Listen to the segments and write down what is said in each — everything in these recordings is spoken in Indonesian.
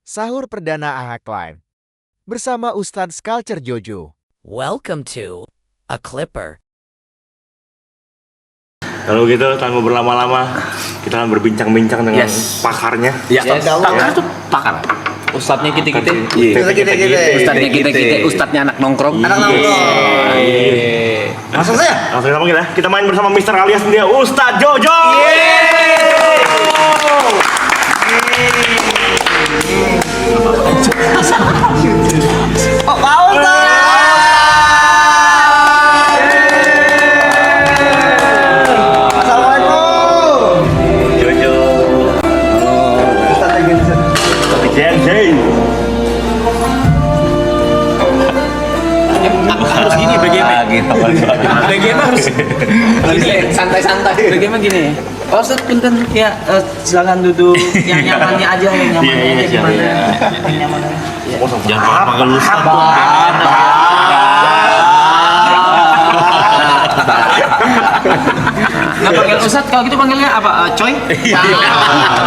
Sahur Perdana AHA Line bersama Ustadz Culture Jojo. Welcome to A Clipper. Kalau gitu tanpa berlama-lama kita akan berbincang-bincang dengan pakarnya. Pakar tuh pakar. Ustadznya kita. Ustadznya kita. Ustadznya anak nongkrong. Langsung saja. Langsung kita panggil ya. Kita main bersama Mister alias dia Ustadz Jojo. Harus gini bagaimana harus gini santai-santai bagaimana gini. Oh Ustaz punten ya, silakan duduk yang nyamannya aja gimana yang nyamannya. Jangan panggil Ustadz. Nggak panggil Ustadz, kalau gitu panggilnya apa? Coy?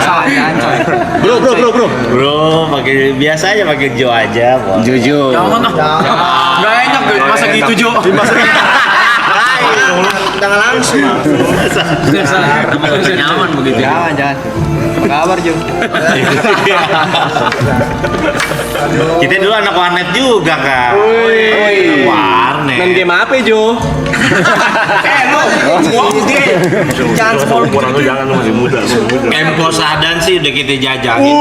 Salah kan Coy. Bro, pakai biasa aja, pakai Jo aja, Bos. Jojo. Nggak enak masa gitu Jo. Jangan langsung. Nyaman begitu. Jangan. Apa kabar, Jo? Kita dulu anak warnet juga, Kak. Warnet. Main game apa, Jo? Jangan semua lu jangan masih muda. Tempo Sadan sih udah kita jajakin.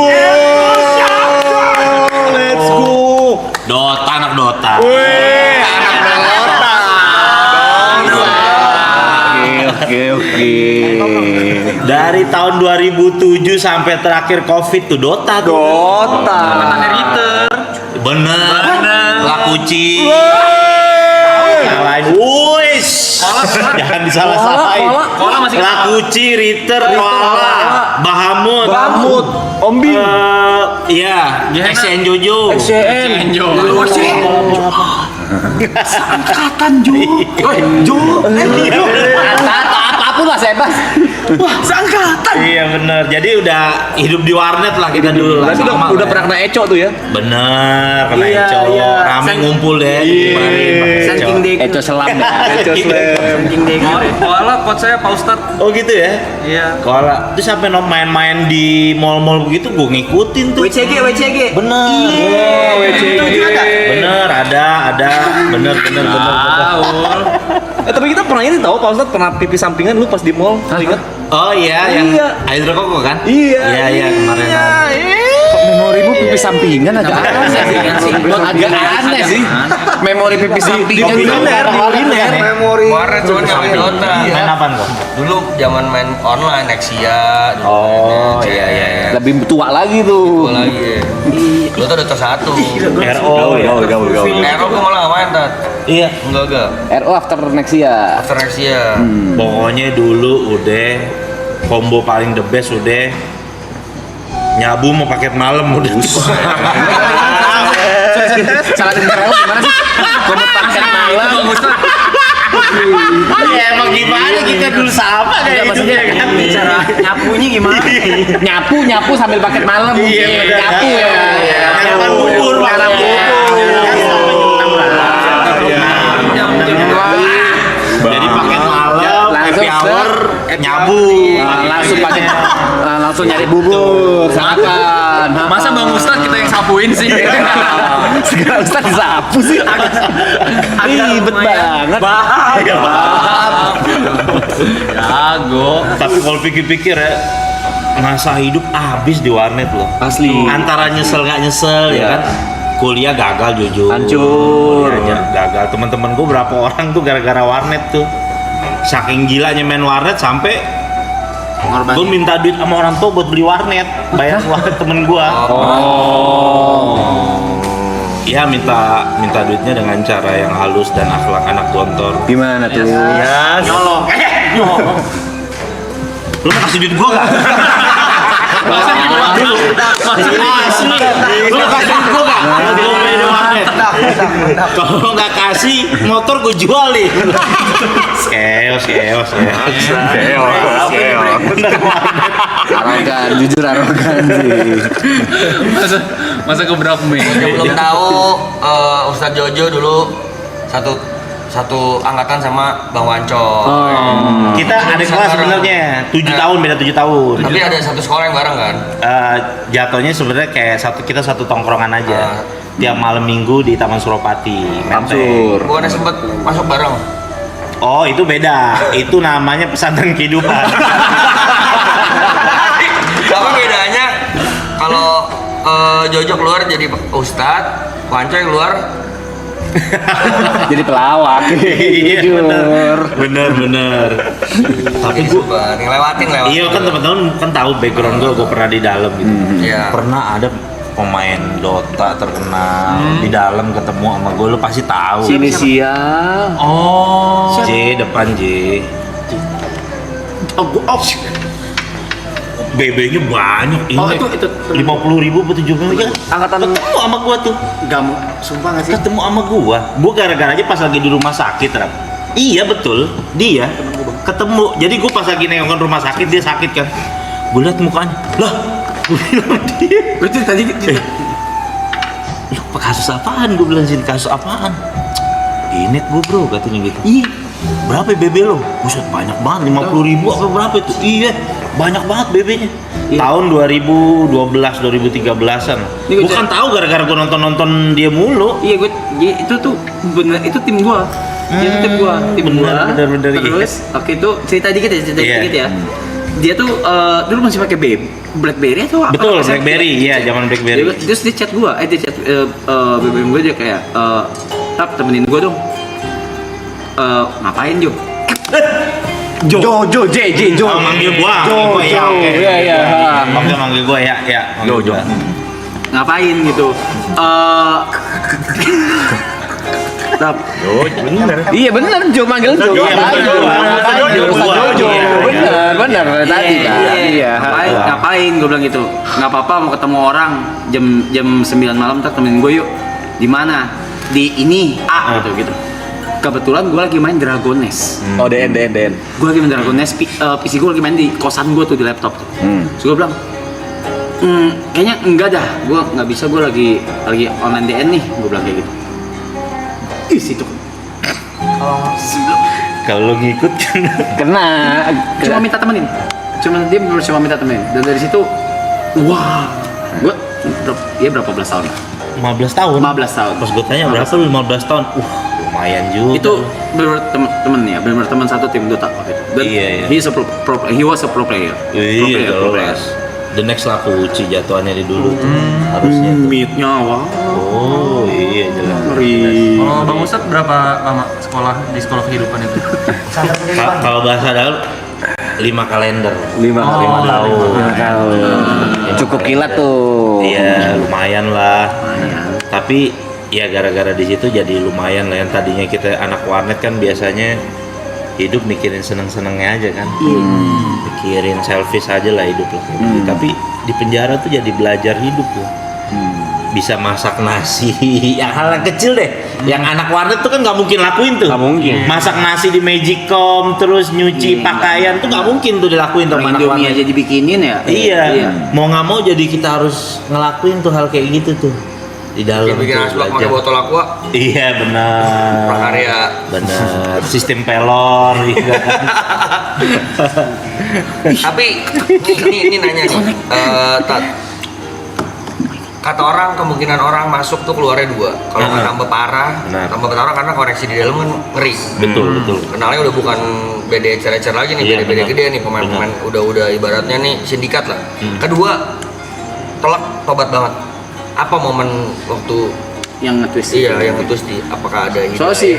Let's go. Dota, anak Dota. Oke. Dari tahun 2007 sampai terakhir Covid tuh Dota. Bener. Lakuci. Jangan disalah-salahin. Lakuci, Ritter, Koala, Bahamut, Ombi. iya, SN Jojo. Angkatan Jo. Apapun lah saya bas. Wah, seangkatan. Iya bener. Jadi udah hidup di warnet lah kita dulu lah. Berarti udah pernah kena eco tuh ya? Bener, kena Iya, Eco. iya. Rame ngumpul deh kemarin pakai Eco. Saking dek. Eco selam ya. Saking dek. Koala coach saya Pak Ustad. Oh gitu ya? Iya. Kalau terus sampai main-main di mall-mall begitu gue ngikutin tuh. WCG. Bener. Bener, ada. Bener. Tapi kita pernah ini tahu Pak Ustad pernah pipi sampingan lu pas di mall. Ingat? Oh iya, yang hidrokoko kan? Iya kemarin. Memori lu pipi sampingan agak aneh sih. Memori pipi sampingan di uliner. Memori warnet cuman nggak main Dota. Main apaan kok? Dulu zaman main online Nexia dulu. Oh iya. Lebih tua lagi tuh. Gua lagi. Dota 1. RO ya. Ero gua malah nggak main tat. Iya. Enggak. RO after Nexia. After Nexia. Pokoknya dulu udah combo paling the best udah nyabu mau paket malam udah. Salah dengar gimana sih? Komut paket malam. Ya emang gimana kita dulu sama kayak Maksudnya kan. Cara nyapunya gimana? Nyapu sambil paket malam. Iya, bener. Nyapu ya. Nyarapan bubur, Jadi paket malam, happy hour, nyabu. Langsung nyari bubur. Makan. Masa Bang Ustad kita yang sapuin sih? Sekarang Ustaz disapu sih. Ribet banget. Bahaya Jago. Tapi kalau pikir-pikir ya, masa hidup habis di warnet loh. Asli. Antara nyesel nggak nyesel ya kan. Kuliah gagal jujur. Hancur. Kuliahnya gagal. Teman-teman gue berapa orang tuh gara-gara warnet tuh. Saking gilanya main warnet sampai gue minta duit sama orang tua buat beli warnet, bayar warnet temen gue. Iya minta duitnya dengan cara yang halus dan akhlak anak gontor. Gimana tuh? Ya, nyolong. Lu mau kasih duit gue gak? Asli. Lu mau kasih duit gue gak? Gue main warnet. Kalau nggak kasih motor gue jual nih. Keos. Arogan, jujur arogan sih. Masa keberapa nih? Yang belum tahu Ustadz Jojo dulu satu angkatan sama Bang Wanco. Kita ada kelas sebenarnya 7 tahun, beda 7 tahun. Tapi ada satu sekolah yang bareng kan? Jatuhnya sebenarnya kayak kita satu tongkrongan aja. Tiap malam minggu di Taman Suropati. Samsur. Bukannya sempet masuk bareng? Oh, itu beda. Itu namanya pesantren kehidupan. Tapi bedanya kalau Jojo keluar jadi Ustadz, Wanco yang keluar Jadi pelawak. Iya, bener. Tapi jadi super, ngelewatin. Iya kan teman-teman kan tahu background gue pernah di dalam gitu. Iya. Pernah ada pemain Dota terkenal di dalam ketemu sama gue, lu pasti tahu. Inisial. J depan J. BB-nya banyak. itu 50.000 atau 70.000 Angkatan ketemu sama gua tuh. Gamu, sumpah nggak sih? Ketemu sama gua gara-gara aja pas lagi di rumah sakit, Rap. Iya betul, dia ketemu. Jadi gua pas lagi nengokin rumah sakit, dia sakit kan. Gua liat mukanya, lah, gua bilang dia. Itu tadi Lu kasus apaan? Gua bilang sini kasus apaan? Ini gua bro, katanya gitu. Iya. Berapa BB lo? Buset banyak banget, 50.000 apa berapa itu? Iya, banyak banget BB-nya. Tahun 2012-2013an. Gue kan tahu gara-gara gue nonton dia mulu. Iya itu tuh bener, itu tim gua. Itu tim gua, Bener, Terus waktu itu cerita dikit ya. Dia tuh dulu masih pakai BlackBerry atau apa? Betul, BlackBerry, iya zaman BlackBerry. Terus dia chat gua, dia chat BBM gua, dia kayak Tap, temenin gua dong. Ngapain Jo? Jo. Oh, manggil gua. Iya. Manggil gua ya. Jo. Ngapain gitu? Tap. Iya bener, Jo manggil Jo. Iya, Bener tadi kan. Iya. Ngapain? Gue bilang gitu. Nggak apa-apa, mau ketemu orang jam 9 malam, tak temenin gue yuk. Di mana? Di ini gitu. Kebetulan gue lagi main Dragon Nest. Oh DN. Gue lagi main Dragon Nest, PC gue lagi main di kosan gue tuh, di laptop tuh. Terus gue bilang, kayaknya enggak dah, gue nggak bisa, gue lagi online DN nih, gue bilang kayak gitu. Ih situ. Kalau ngikut kan Kena. Cuma minta temenin. Dia cuma minta temenin. Dan dari situ, wah, gue berapa belas tahun? 15 tahun. 15 tahun. Pas gue tanya berapa lu 15 tahun? Lumayan juga. Itu temen ya, benar teman satu tim Dota waktu itu. Dan Iya. he was a pro player. Pro player. The next Lakuci jatuhannya di dulu tuh. Harusnya tuh. Meet-nya wah. Oh iya jelas. Ngeri. Oh, Bang Ustadz berapa lama di sekolah kehidupan itu? Kalau bahasa dalam 5 kalender. 5 tahun. Cukup kilat tuh. Iya, lumayan lah. Tapi ya gara-gara di situ jadi lumayan lah. Yang tadinya kita anak warnet kan biasanya hidup mikirin seneng-senengnya aja kan. Mikirin selfish aja lah hidup lah. Tapi di penjara tuh jadi belajar hidup loh. Bisa masak nasi, yang hal yang kecil deh. Yang anak warnet tuh kan nggak mungkin lakuin tuh. Nggak mungkin. Masak nasi di Magicom, terus nyuci pakaian tuh nggak mungkin tuh dilakuin tuh sama anak Indomie warnet. aja dibikinin ya. Iya. Mau nggak mau jadi kita harus ngelakuin tuh hal kayak gitu tuh di dalam. Dia bikin tuh asbak pakai belajar. botol aqua. Iya benar. Prakarya. Benar. Sistem pelor. Iya. Tapi ini nanya nih, Tat. Kata orang kemungkinan orang masuk tuh keluarnya 2. Kalau nggak tambah parah, Benar. tambah parah karena koneksi di dalam kan ngeri. Betul. Kenalnya udah bukan BD ecer-ecer lagi nih, Iya, BD-BD benar. gede nih, pemain-pemain udah ibaratnya nih sindikat lah. Kedua, telak tobat banget. Apa momen waktu Yang nge-twist. yang nge-twist di apakah ada hidayah? Soalnya sih,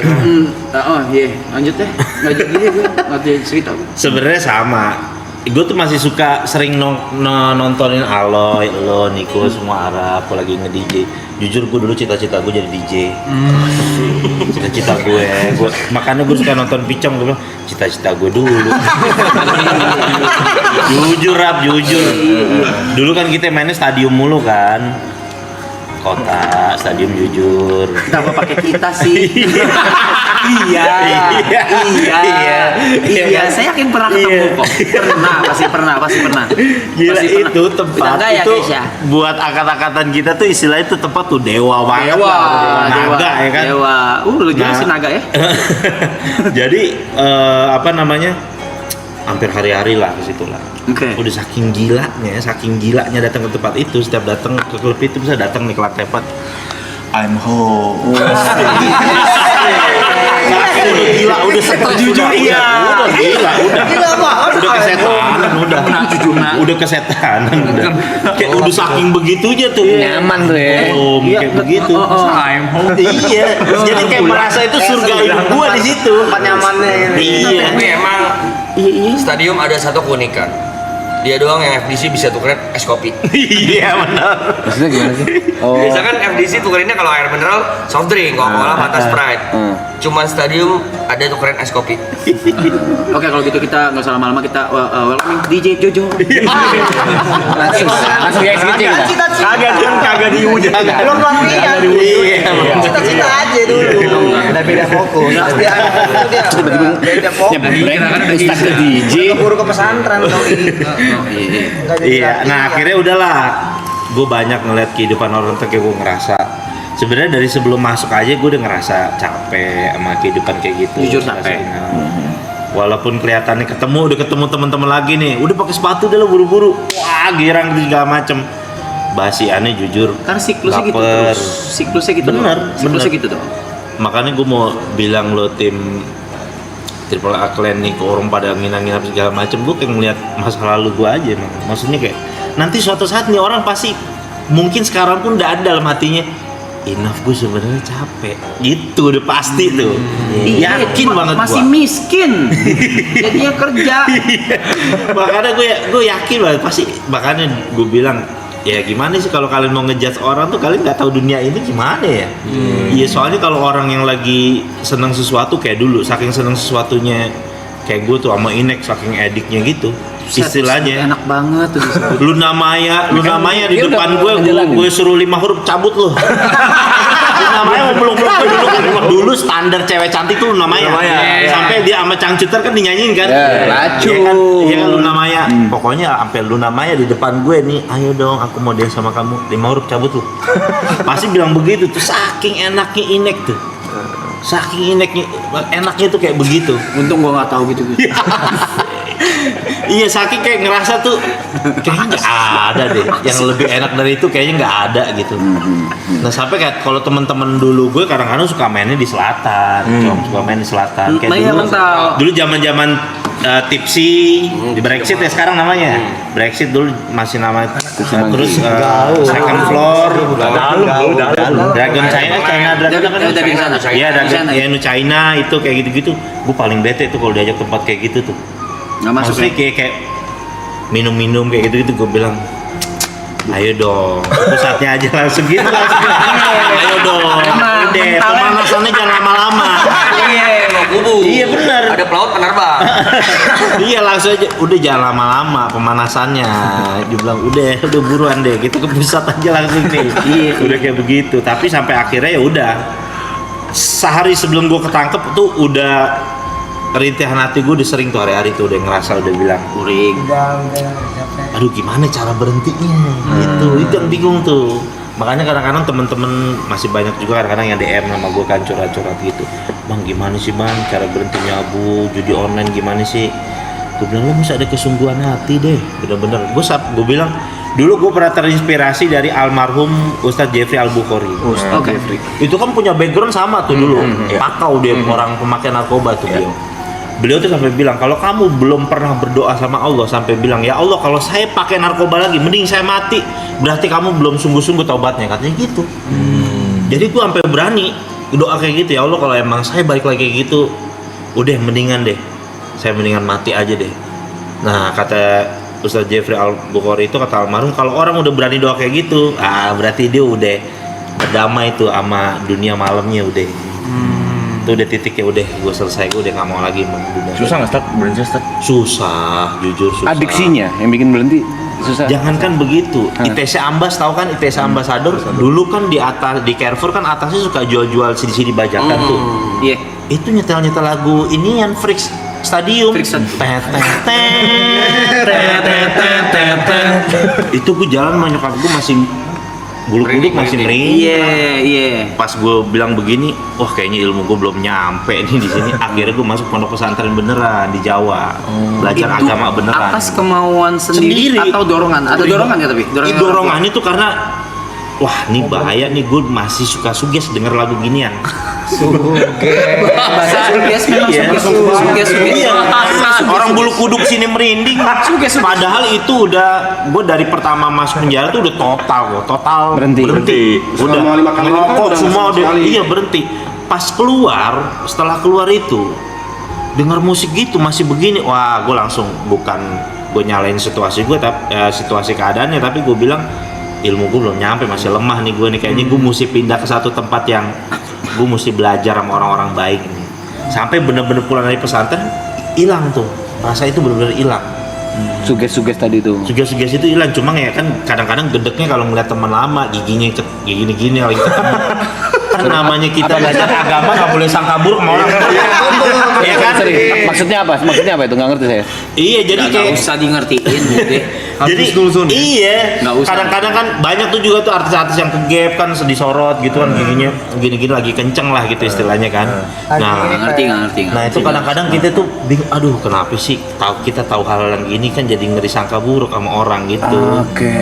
lanjut deh. Nggak jadi gue, nggak jadi cerita. Sebenarnya sama. Gue tuh masih suka sering nontonin Aloy, lo, Niko, semua Arab. Aku lagi nge-DJ. Jujur gue dulu cita-cita gue jadi DJ. Cita-cita gue. Makanya gue suka nonton Picong. Gue bilang cita-cita gue dulu. Jujur Rap, jujur. Dulu kan kita mainnya stadium mulu kan. kota, stadium jujur. Kenapa pakai kita sih? Iya. Saya yakin pernah ketemu kok. Pasti pernah. Gila Pasti itu pernah. tempat Enggak ya, itu guys, ya? buat angkat-angkatan kita tuh istilah itu tempat tuh dewa banget Dewa, lah. Naga ya kan. Dewa. Lu jelasin Nah. naga ya. Jadi apa namanya? Hampir hari-hari lah ke situ lah. Oke. Udah saking gilanya datang ke tempat itu, setiap datang ke klub itu bisa datang nih kelak tepat. I'm home. Saking udah gila, udah stres, udah gila, udah kesetanan, udah kesetanan, udah kayak udah saking begitunya tuh. Nyaman tuh ya. Kayak begitu. I'm home. Iya, jadi kayak merasa itu surga hidup gua di situ. Tempat nyamannya Iya. Tapi emang stadium ada satu keunikan. Dia doang yang FDC bisa tukerin es kopi. Iya benar. Maksudnya gimana sih? Biasa kan FDC tukerinnya kalau air mineral, soft drink, Coca-Cola, Fanta, Sprite. Cuman stadium ada tukerin es kopi. Oke, kalau gitu kita nggak usah lama-lama, kita welcoming DJ Jojo. Langsung ya executing kita. Kagak diuji. Belum latihan. Cita-cita aja dulu. Udah beda fokus. Pasti ada fokus dia. Beda fokus. Kan udah start ke DJ. Keburu ke pesantren kali. Iya, nah akhirnya udahlah. Gue banyak ngeliat kehidupan orang tuh, kayak gue ngerasa sebenarnya dari sebelum masuk aja gue udah ngerasa capek sama kehidupan kayak gitu. Jujur capek. Walaupun kelihatannya udah ketemu teman-teman lagi nih, udah pakai sepatu deh lo buru-buru, wah girang segala macem. Basi aneh jujur. Karena siklusnya gitu baper. terus. Siklusnya gitu. Bener, Siklusnya bener. gitu tuh. Makanya gue mau bilang lo tim Triple A Clan nih, ke orang pada nginang-nginang segala macem, gue kayak ngeliat masa lalu gue aja emang. Maksudnya kayak nanti suatu saat nih orang pasti mungkin sekarang pun udah ada dalam hatinya, enough, gue sebenarnya capek gitu, udah pasti tuh. Yakin banget masih gue. miskin. Jadinya kerja. Makanya gue yakin banget pasti. Makanya gue bilang, ya gimana sih kalau kalian mau ngejudge orang tuh, kalian nggak tahu dunia ini gimana ya. Iya, soalnya kalau orang yang lagi seneng sesuatu kayak dulu, saking seneng sesuatunya kayak gue tuh sama Inek, saking ediknya gitu istilahnya. Enak banget tuh. Luna Maya di dia depan udah ngejalanin. gue suruh 5 huruf, cabut lo. Luna Maya mau peluk-peluk gue dulu standar cewek cantik tuh Luna Maya. Sampai dia sama Cangcuter kan dinyanyiin kan. Lacu. Iya kan Luna Maya. Pokoknya sampai Luna Maya di depan gue nih, ayo dong aku mau dance sama kamu. 5 huruf, cabut lo. Pasti bilang begitu tuh, saking enaknya Inek tuh. Saking enaknya tuh kayak begitu. Untung gua nggak tahu gitu. Iya, saking kayak ngerasa tuh kayaknya nggak ada deh yang lebih enak dari itu, kayaknya nggak ada gitu. Nah sampai kayak kalau teman-teman dulu gue kadang-kadang suka mainnya di selatan, suka main di selatan. Kayak Mainnya mental. dulu zaman-zaman tipsy di Brexit ya sekarang namanya. Brexit dulu masih nama terus second floor, Dragon China Dari sana. Iya, Dragon China itu kayak gitu-gitu. Gue paling bete tuh kalau diajak tempat kayak gitu tuh. Nggak masuk. Maksudnya kayak minum-minum kayak gitu gue bilang, ayo dong, pusatnya aja langsung gitu langsung. Ayo dong, udah pemanasannya jangan lama-lama. Iya, mau kubu. Iya benar. Ada pelaut penerbang. Iya langsung aja, udah jangan lama-lama pemanasannya. Dia bilang udah buruan deh, gitu ke pusat aja langsung nih. Iya, udah kayak begitu. Tapi sampai akhirnya ya udah. Sehari sebelum gue ketangkep tuh udah rintihan hati gue udah sering tuh hari-hari tuh udah ngerasa udah bilang Uring. aduh gimana cara berhentinya gitu, itu yang bingung tuh. Makanya kadang-kadang temen-temen masih banyak juga kadang-kadang yang DM sama gue kan curhat-curhat gitu, bang gimana sih bang cara berhenti nyabu judi online gimana sih. Gue bilang lu mesti ada kesungguhan hati deh, bener-bener. Gue bilang dulu gue pernah terinspirasi dari almarhum Ustadz Jeffrey Al-Bukhari. Oke. Itu kan punya background sama tuh dulu, pakau dia orang pemakai narkoba tuh dia. Beliau tuh sampai bilang kalau kamu belum pernah berdoa sama Allah sampai bilang ya Allah kalau saya pakai narkoba lagi mending saya mati, berarti kamu belum sungguh-sungguh taubatnya, katanya gitu. Jadi gue sampai berani doa kayak gitu, ya Allah kalau emang saya balik lagi kayak gitu udah mendingan deh saya mendingan mati aja deh. Nah kata Ustadz Jeffrey Al-Bukhari itu, kata almarhum, kalau orang udah berani doa kayak gitu berarti dia udah berdamai tuh sama dunia malamnya udah. Itu udah titiknya udah gue selesai, gue udah nggak mau lagi sama dunia. Susah nggak start? Berhenti start? Susah, jujur susah. Adiksinya yang bikin berhenti. susah. Jangankan begitu, ITC Ambas tahu kan ITC Ambassador dulu kan di atas di Carrefour kan atasnya suka jual-jual CD bajakan tuh. Iya. Itu nyetel lagu ini yang Freaks Stadium. Itu gue jalan sama nyokap gue masih bulu kuduk masih merinding. Iya. Pas gue bilang begini, wah kayaknya ilmu gue belum nyampe nih di sini. Akhirnya gue masuk pondok pesantren beneran di Jawa, belajar Itu agama beneran. atas kemauan sendiri atau dorongan? Ada dorongan ya tapi? Dorongan itu karena wah ini bahaya nih, gue masih suka suges denger lagu ginian. Bahasa suges memang suges. Iya, orang bulu kuduk sini merinding. Padahal itu udah, gue dari pertama masuk penjara tuh udah total berhenti. Udah ngerokok semua udah, iya berhenti. Pas keluar, setelah keluar itu dengar musik gitu masih begini, wah gue langsung bukan gue nyalain situasi gue, tapi situasi keadaannya, tapi gue bilang ilmu gue belum nyampe, masih lemah nih gue nih, kayaknya gue mesti pindah ke satu tempat yang gue mesti belajar sama orang-orang baik nih. Sampai bener-bener pulang dari pesantren hilang tuh rasa itu, bener-bener hilang. Suges tadi tuh. Suges itu hilang, cuma ya kan kadang-kadang gedeknya kalau ngeliat teman lama giginya gini lagi ketemu. Kan namanya kita belajar agama nggak boleh sangka buruk sama orang. Iya kan? Maksudnya apa itu? Nggak ngerti saya. Iya, jadi kayak nggak usah dingertiin deh. jadi iya, kadang-kadang kan banyak tuh juga tuh artis-artis yang kegap kan disorot gitu kan, giginya gini-gini lagi kenceng lah gitu istilahnya kan. Nah, Nggak ngerti. nah itu kadang-kadang kita tuh bingung, aduh kenapa sih kita tahu hal yang gini kan jadi ngeri sangka buruk sama orang gitu. Oke.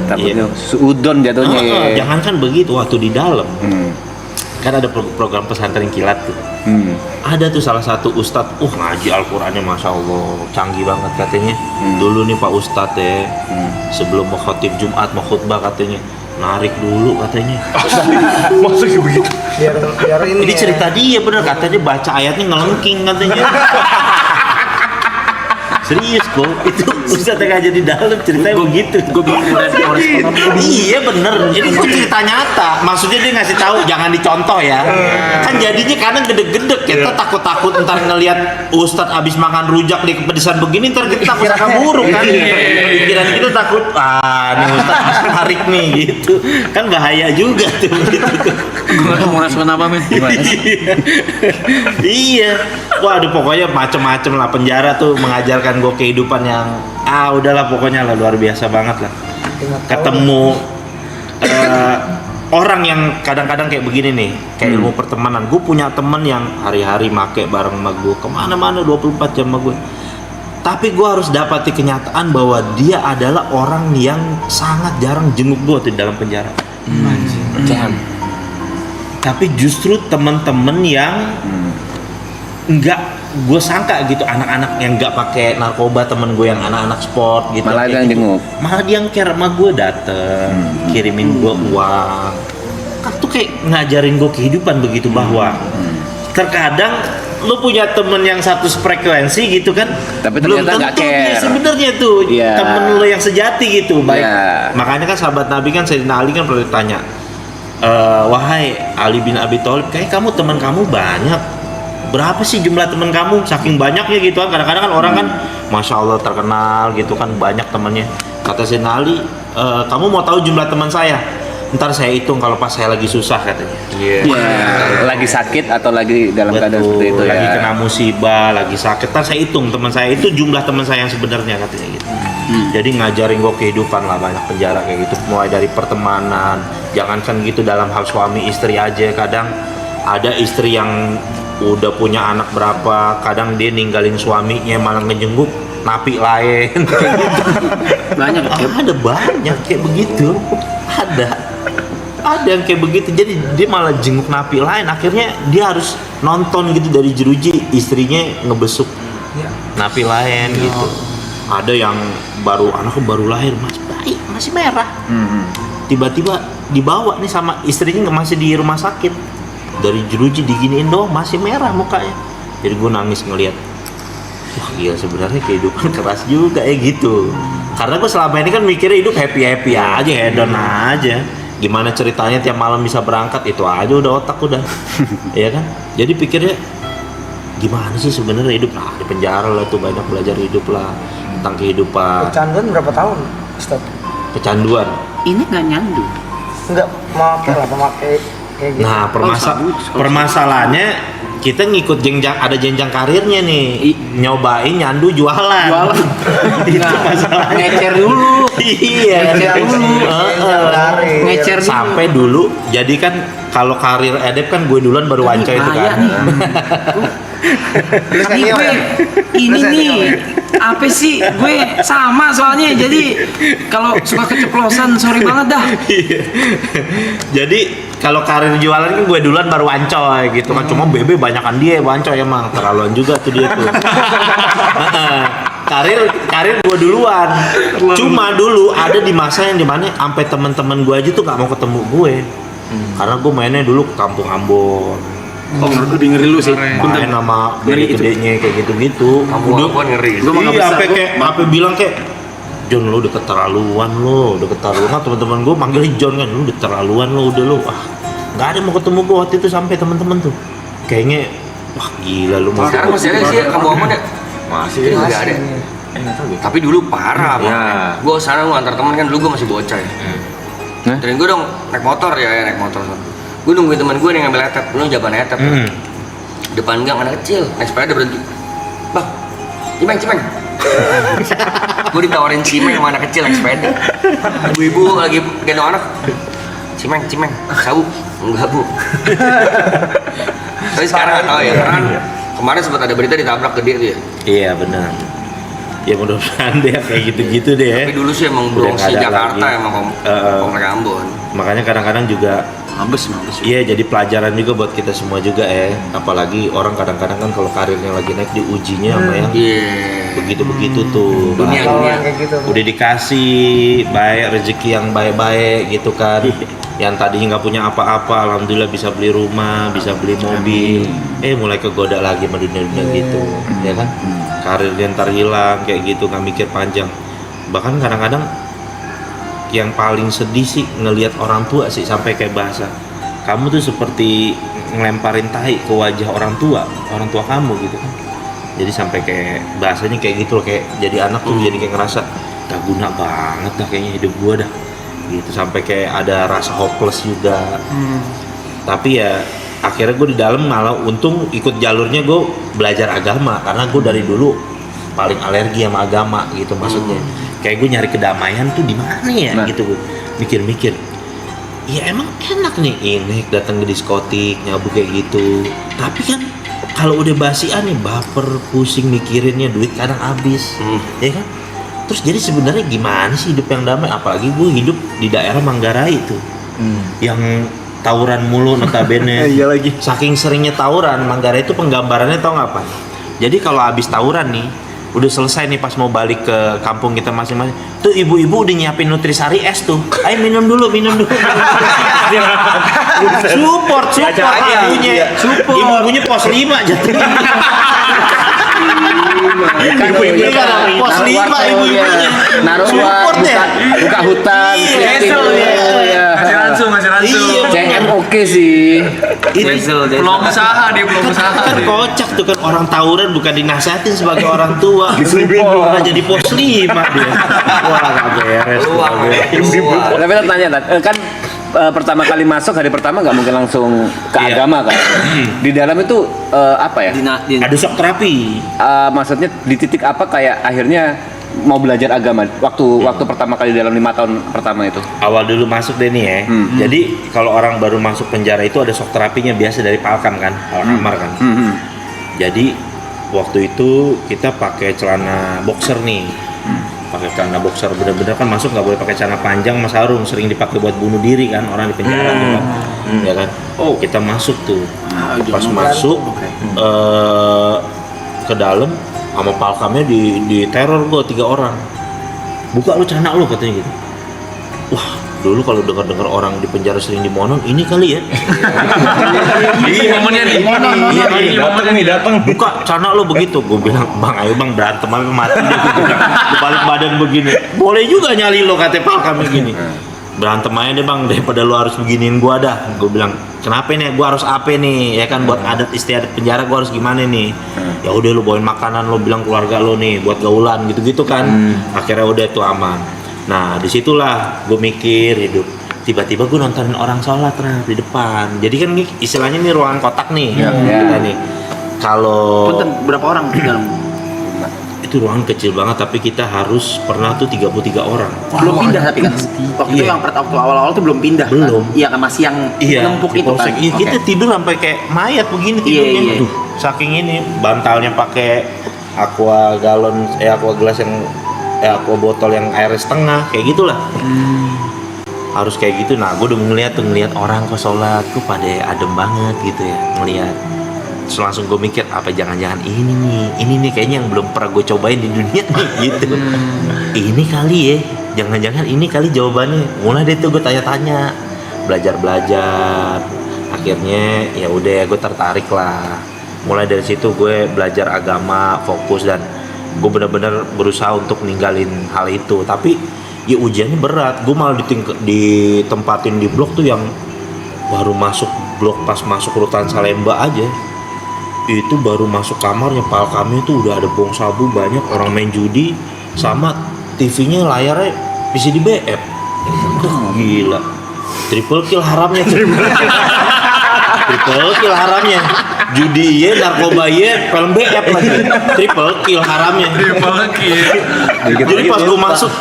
Takutnya suudon jatuhnya ya. Jangan kan begitu waktu di dalam. Kan ada program pesantren kilat tuh. Ada tuh salah satu ustadz, ngaji Al-Qur'annya Masya Allah canggih banget katanya. Dulu nih Pak Ustadz ya, sebelum mau khotib Jumat mau khutbah katanya narik dulu katanya. Maksudnya begitu? Biar ini. Ini cerita dia bener, katanya baca ayatnya ngelengking katanya. Serius kok, itu Ustadz yang aja di dalam ceritanya begitu. Gue bilang Iya bener, ini kok cerita nyata. Maksudnya dia ngasih tahu jangan dicontoh ya. Kan jadinya kadang gede-gede kita takut-takut ntar ngelihat Ustadz abis makan rujak di kepedisan begini, ntar kita takut sangka buruk kan. Pikiran kita takut, nih Ustadz tarik nih gitu. Kan bahaya juga tuh gitu. gue nggak tahu mau respon apa men. Gimana sih? Iya, waduh pokoknya macem-macem lah, penjara tuh mengajarkan gue kehidupan yang udahlah pokoknya lah luar biasa banget lah. Ketemu orang yang kadang-kadang kayak begini nih, kayak ilmu pertemanan. Gue punya temen yang hari-hari make bareng sama gue kemana-mana 24 jam sama gue. Tapi gue harus dapati kenyataan bahwa dia adalah orang yang sangat jarang jenguk gue di dalam penjara. Tapi justru temen-temen yang enggak gue sangka gitu, anak-anak yang nggak pakai narkoba, temen gue yang anak-anak sport gitu, malah dia yang jenguk, malah dia yang care sama gue, dateng kirimin gue uang kan, tuh kayak ngajarin gue kehidupan begitu, bahwa terkadang lu punya temen yang satu frekuensi gitu kan, tapi belum ternyata tentu dia sebenarnya tuh temen lu yang sejati gitu. Baik, makanya kan sahabat Nabi kan Sayyidina Ali kan pernah ditanya, wahai Ali bin Abi Thalib, kayak kamu teman kamu banyak, berapa sih jumlah teman kamu? Saking banyaknya gitu kan, kadang-kadang kan orang kan Masya Allah terkenal gitu kan, banyak temannya. Kata Sayyidina Ali, kamu mau tahu jumlah teman saya? Ntar saya hitung kalau pas saya lagi susah katanya. Lagi sakit atau lagi dalam keadaan seperti itu lagi ya, kena musibah, lagi sakit, ntar saya hitung teman saya itu jumlah teman saya yang sebenarnya katanya gitu. Jadi ngajarin gue kehidupan lah, banyak penjara kayak gitu, mulai dari pertemanan, jangankan gitu dalam hal suami istri aja, kadang ada istri yang udah punya anak berapa, kadang dia ninggalin suaminya malah ngejenguk napi lain. Banyak ada banyak kayak begitu, ada yang kayak begitu, jadi dia malah jenguk napi lain, akhirnya dia harus nonton gitu dari jeruji istrinya ngebesuk napi lain gitu. Ada yang anaknya baru lahir masih merah, tiba-tiba dibawa nih sama istrinya, masih di rumah sakit, dari jeruji diginiin doang masih merah mukanya. Jadi gue nangis ngeliat, wah gila, sebenarnya kehidupan keras juga ya gitu. Karena gue selama ini kan mikirnya hidup happy aja, hedon aja. Gimana ceritanya tiap malam bisa berangkat, itu aja udah otak udah. Iya kan? Jadi pikirnya gimana sih sebenarnya hidup. Nah di penjara lah tuh banyak belajar hidup lah tentang kehidupan. Kecanduan berapa tahun, Ustaz? Kecanduan. Ini nggak nyandu. Enggak memakai kayak gitu. Nah permasalahannya kita ngikut ada jenjang karirnya nih, nyobain nyandu jualan. Itu masalahnya. Ngecer dulu. Iya. Ngecer dulu. Sampai dulu, jadi kan kalau karir edep kan gue duluan baru Wanco itu kan. Ini gue Ini nih apa sih? Gue sama soalnya. Jadi kalau suka keceplosan, sorry banget dah. Jadi kalau karir jualan kan gue duluan baru Wancoy gitu kan. Cuma BB banyakan dia Wancoy emang terlaluan juga tuh dia tuh. karir gue duluan. Cuma dulu ada di masa yang dimana sampai teman-teman gue aja tuh gak mau ketemu gue. Karena gue mainnya dulu ke Kampung Ambon. Oh, udah ngeri lu sih. Main sama gede-gedenya kayak gitu-gitu. Kamu Ambon ngeri. Iya, sampai bilang kayak John lu udah keterlaluan lu, teman-teman gue manggilnya John kan, lu udah keterlaluan lu, udah lu. Wah, nggak ada mau ketemu gue waktu itu sampai teman-teman tuh. Kayaknya wah gila lu mau. Sekarang masih ada sih kamu Ambon ya? Masih ada. Tapi dulu parah banget. Gue sekarang gue antar teman kan dulu gue masih bocah ya. Dan gue dong naik motor. Gue nungguin teman gue yang ngambil etep, lu jaban etep. Depan gang anak kecil, naik sepeda berhenti. Bang, cimeng. Gue ditawarin cimeng sama anak kecil naik sepeda. Ibu-ibu lagi gendong anak. Cimeng, sabu. Enggak bu. Tapi sekarang nggak tahu ya, karena kan kemarin sempat ada berita ditabrak gede tuh ya. Iya benar. Ya mudah-mudahan deh kayak gitu-gitu deh. Tapi dulu sih emang Bronx Jakarta emang komplek Ambon. Makanya kadang-kadang juga Mabes. iya jadi pelajaran juga buat kita semua juga apalagi orang kadang-kadang kan kalau karirnya lagi naik diujinya sama yang begitu-begitu tuh dunia kayak gitu. udah dikasih baik rezeki yang baik-baik gitu kan yang tadinya nggak punya apa-apa alhamdulillah bisa beli rumah bisa beli mobil mulai kegoda lagi sama dunia-dunia gitu ya kan karirnya ntar hilang kayak gitu nggak mikir panjang bahkan kadang-kadang yang paling sedih sih ngelihat orang tua sih sampai kayak bahasa kamu tuh seperti ngelemparin tahi ke wajah orang tua kamu gitu kan jadi sampai kayak bahasanya kayak gitu loh kayak jadi anak tuh jadi kayak ngerasa gak guna banget dah kayaknya hidup gua dah gitu sampai kayak ada rasa hopeless juga tapi ya akhirnya gue di dalam malah untung ikut jalurnya gue belajar agama karena gue dari dulu paling alergi sama agama gitu maksudnya kayak gue nyari kedamaian tuh di mana ya gitu gue mikir-mikir ya emang enak nih ini datang ke diskotik nyabu kayak gitu tapi kan kalau udah basian nih baper pusing mikirinnya duit kadang habis ya kan terus jadi sebenarnya gimana sih hidup yang damai apalagi gue hidup di daerah Manggarai tuh yang tawuran mulu notabene iya lagi saking seringnya tawuran Manggarai itu penggambarannya tau nggak apa jadi kalau habis tawuran nih udah selesai nih pas mau balik ke kampung kita masing-masing tuh ibu-ibu udah nyiapin nutrisari es tuh ayo minum dulu support ibunya pos 5 jatuhnya ibu-ibunya pos 5 ibu-ibunya naruh support ya buka hutan Masih langsung. CM oke sih Belum usaha kan kocak tuh kan orang tawuran bukan dinasihatin sebagai orang tua malah jadi pos 5 dia wah gak beres tapi tanya kan pertama kali masuk hari pertama nggak mungkin langsung ke agama kan di dalam itu apa ya ada shock terapi maksudnya di titik apa kayak akhirnya mau belajar agama waktu pertama kali dalam 5 tahun pertama itu awal dulu masuk deh nih ya jadi kalau orang baru masuk penjara itu ada shock terapinya biasa dari Palkam kan Palkamar kan jadi waktu itu kita pakai celana boxer nih pakai celana boxer bener-bener kan masuk nggak boleh pakai celana panjang sama sarung sering dipakai buat bunuh diri kan orang di penjara tuh kan ya kan kita masuk tuh pas masuk ke dalam sama Palkamnya di teror gue 3 orang buka lu celana lu katanya gitu wah dulu kalau dengar orang di penjara sering dimonon ini kali ya momennya datang buka celana lu begitu gue bilang bang ayo bang berantem aja mati deh gue balik badan begini boleh juga nyali lo katanya Palkamnya gini berantem aja deh bang, daripada lu harus beginiin gua dah. Gue bilang kenapa nih, gua harus apa nih ya kan, buat adat istiadat penjara gua harus gimana nih. Ya udah lu bawain makanan, lu bilang keluarga lu nih buat gaulan gitu-gitu kan. Akhirnya udah tuh aman. Nah disitulah gue mikir hidup. Tiba-tiba gue nontonin orang sholat di depan. Jadi kan nih istilahnya nih ruangan kotak nih kita nih. Kalau berapa orang di dalam? itu ruangan kecil banget, tapi kita harus pernah tuh 33 orang. Belum pindah tapi kan waktu itu yang waktu awal-awal tuh belum pindah. Belum. Iya kan masih yang nempuk di itu kan. polsek. Iya, kita tidur sampai kayak mayat begini tidurnya. Iya. Aduh, saking ini bantalnya pakai aqua galon, aqua gelas yang aqua botol yang air setengah kayak gitulah. Harus kayak gitu. Nah, gue udah ngeliat orang kok sholat tuh pada adem banget gitu ya ngeliat. Terus langsung gue mikir apa jangan-jangan ini nih kayaknya yang belum pernah gue cobain di dunia nih gitu. Ini kali ya, jangan-jangan ini kali jawabannya. Mulai deh tuh gue tanya-tanya, belajar. Akhirnya ya udah gue tertarik lah. Mulai dari situ gue belajar agama, fokus, dan gue benar-benar berusaha untuk ninggalin hal itu. Tapi ya ujiannya berat. Gue malah ditempatin di blok tuh yang baru masuk blok, pas masuk rutan Salemba aja itu baru masuk kamarnya pal kami tuh udah ada bong sabu banyak, orang main judi, sama TV-nya layarnya PCD BF. Gila, triple kill haramnya. Triple kill haramnya, judi ya, narkoba ya, film BF lagi, triple kill haramnya. Jadi pas gue masuk,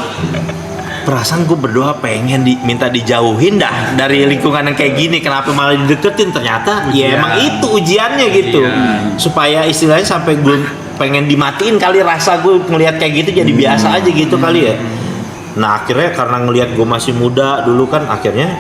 perasaan gue berdoa pengen minta dijauhin dah dari lingkungan yang kayak gini. Kenapa malah dideketin? Ternyata ya emang itu ujiannya gitu. Supaya istilahnya sampai gue pengen dimatiin kali, rasa gue ngelihat kayak gitu jadi biasa aja gitu kali ya. Nah akhirnya karena ngelihat gue masih muda dulu kan, akhirnya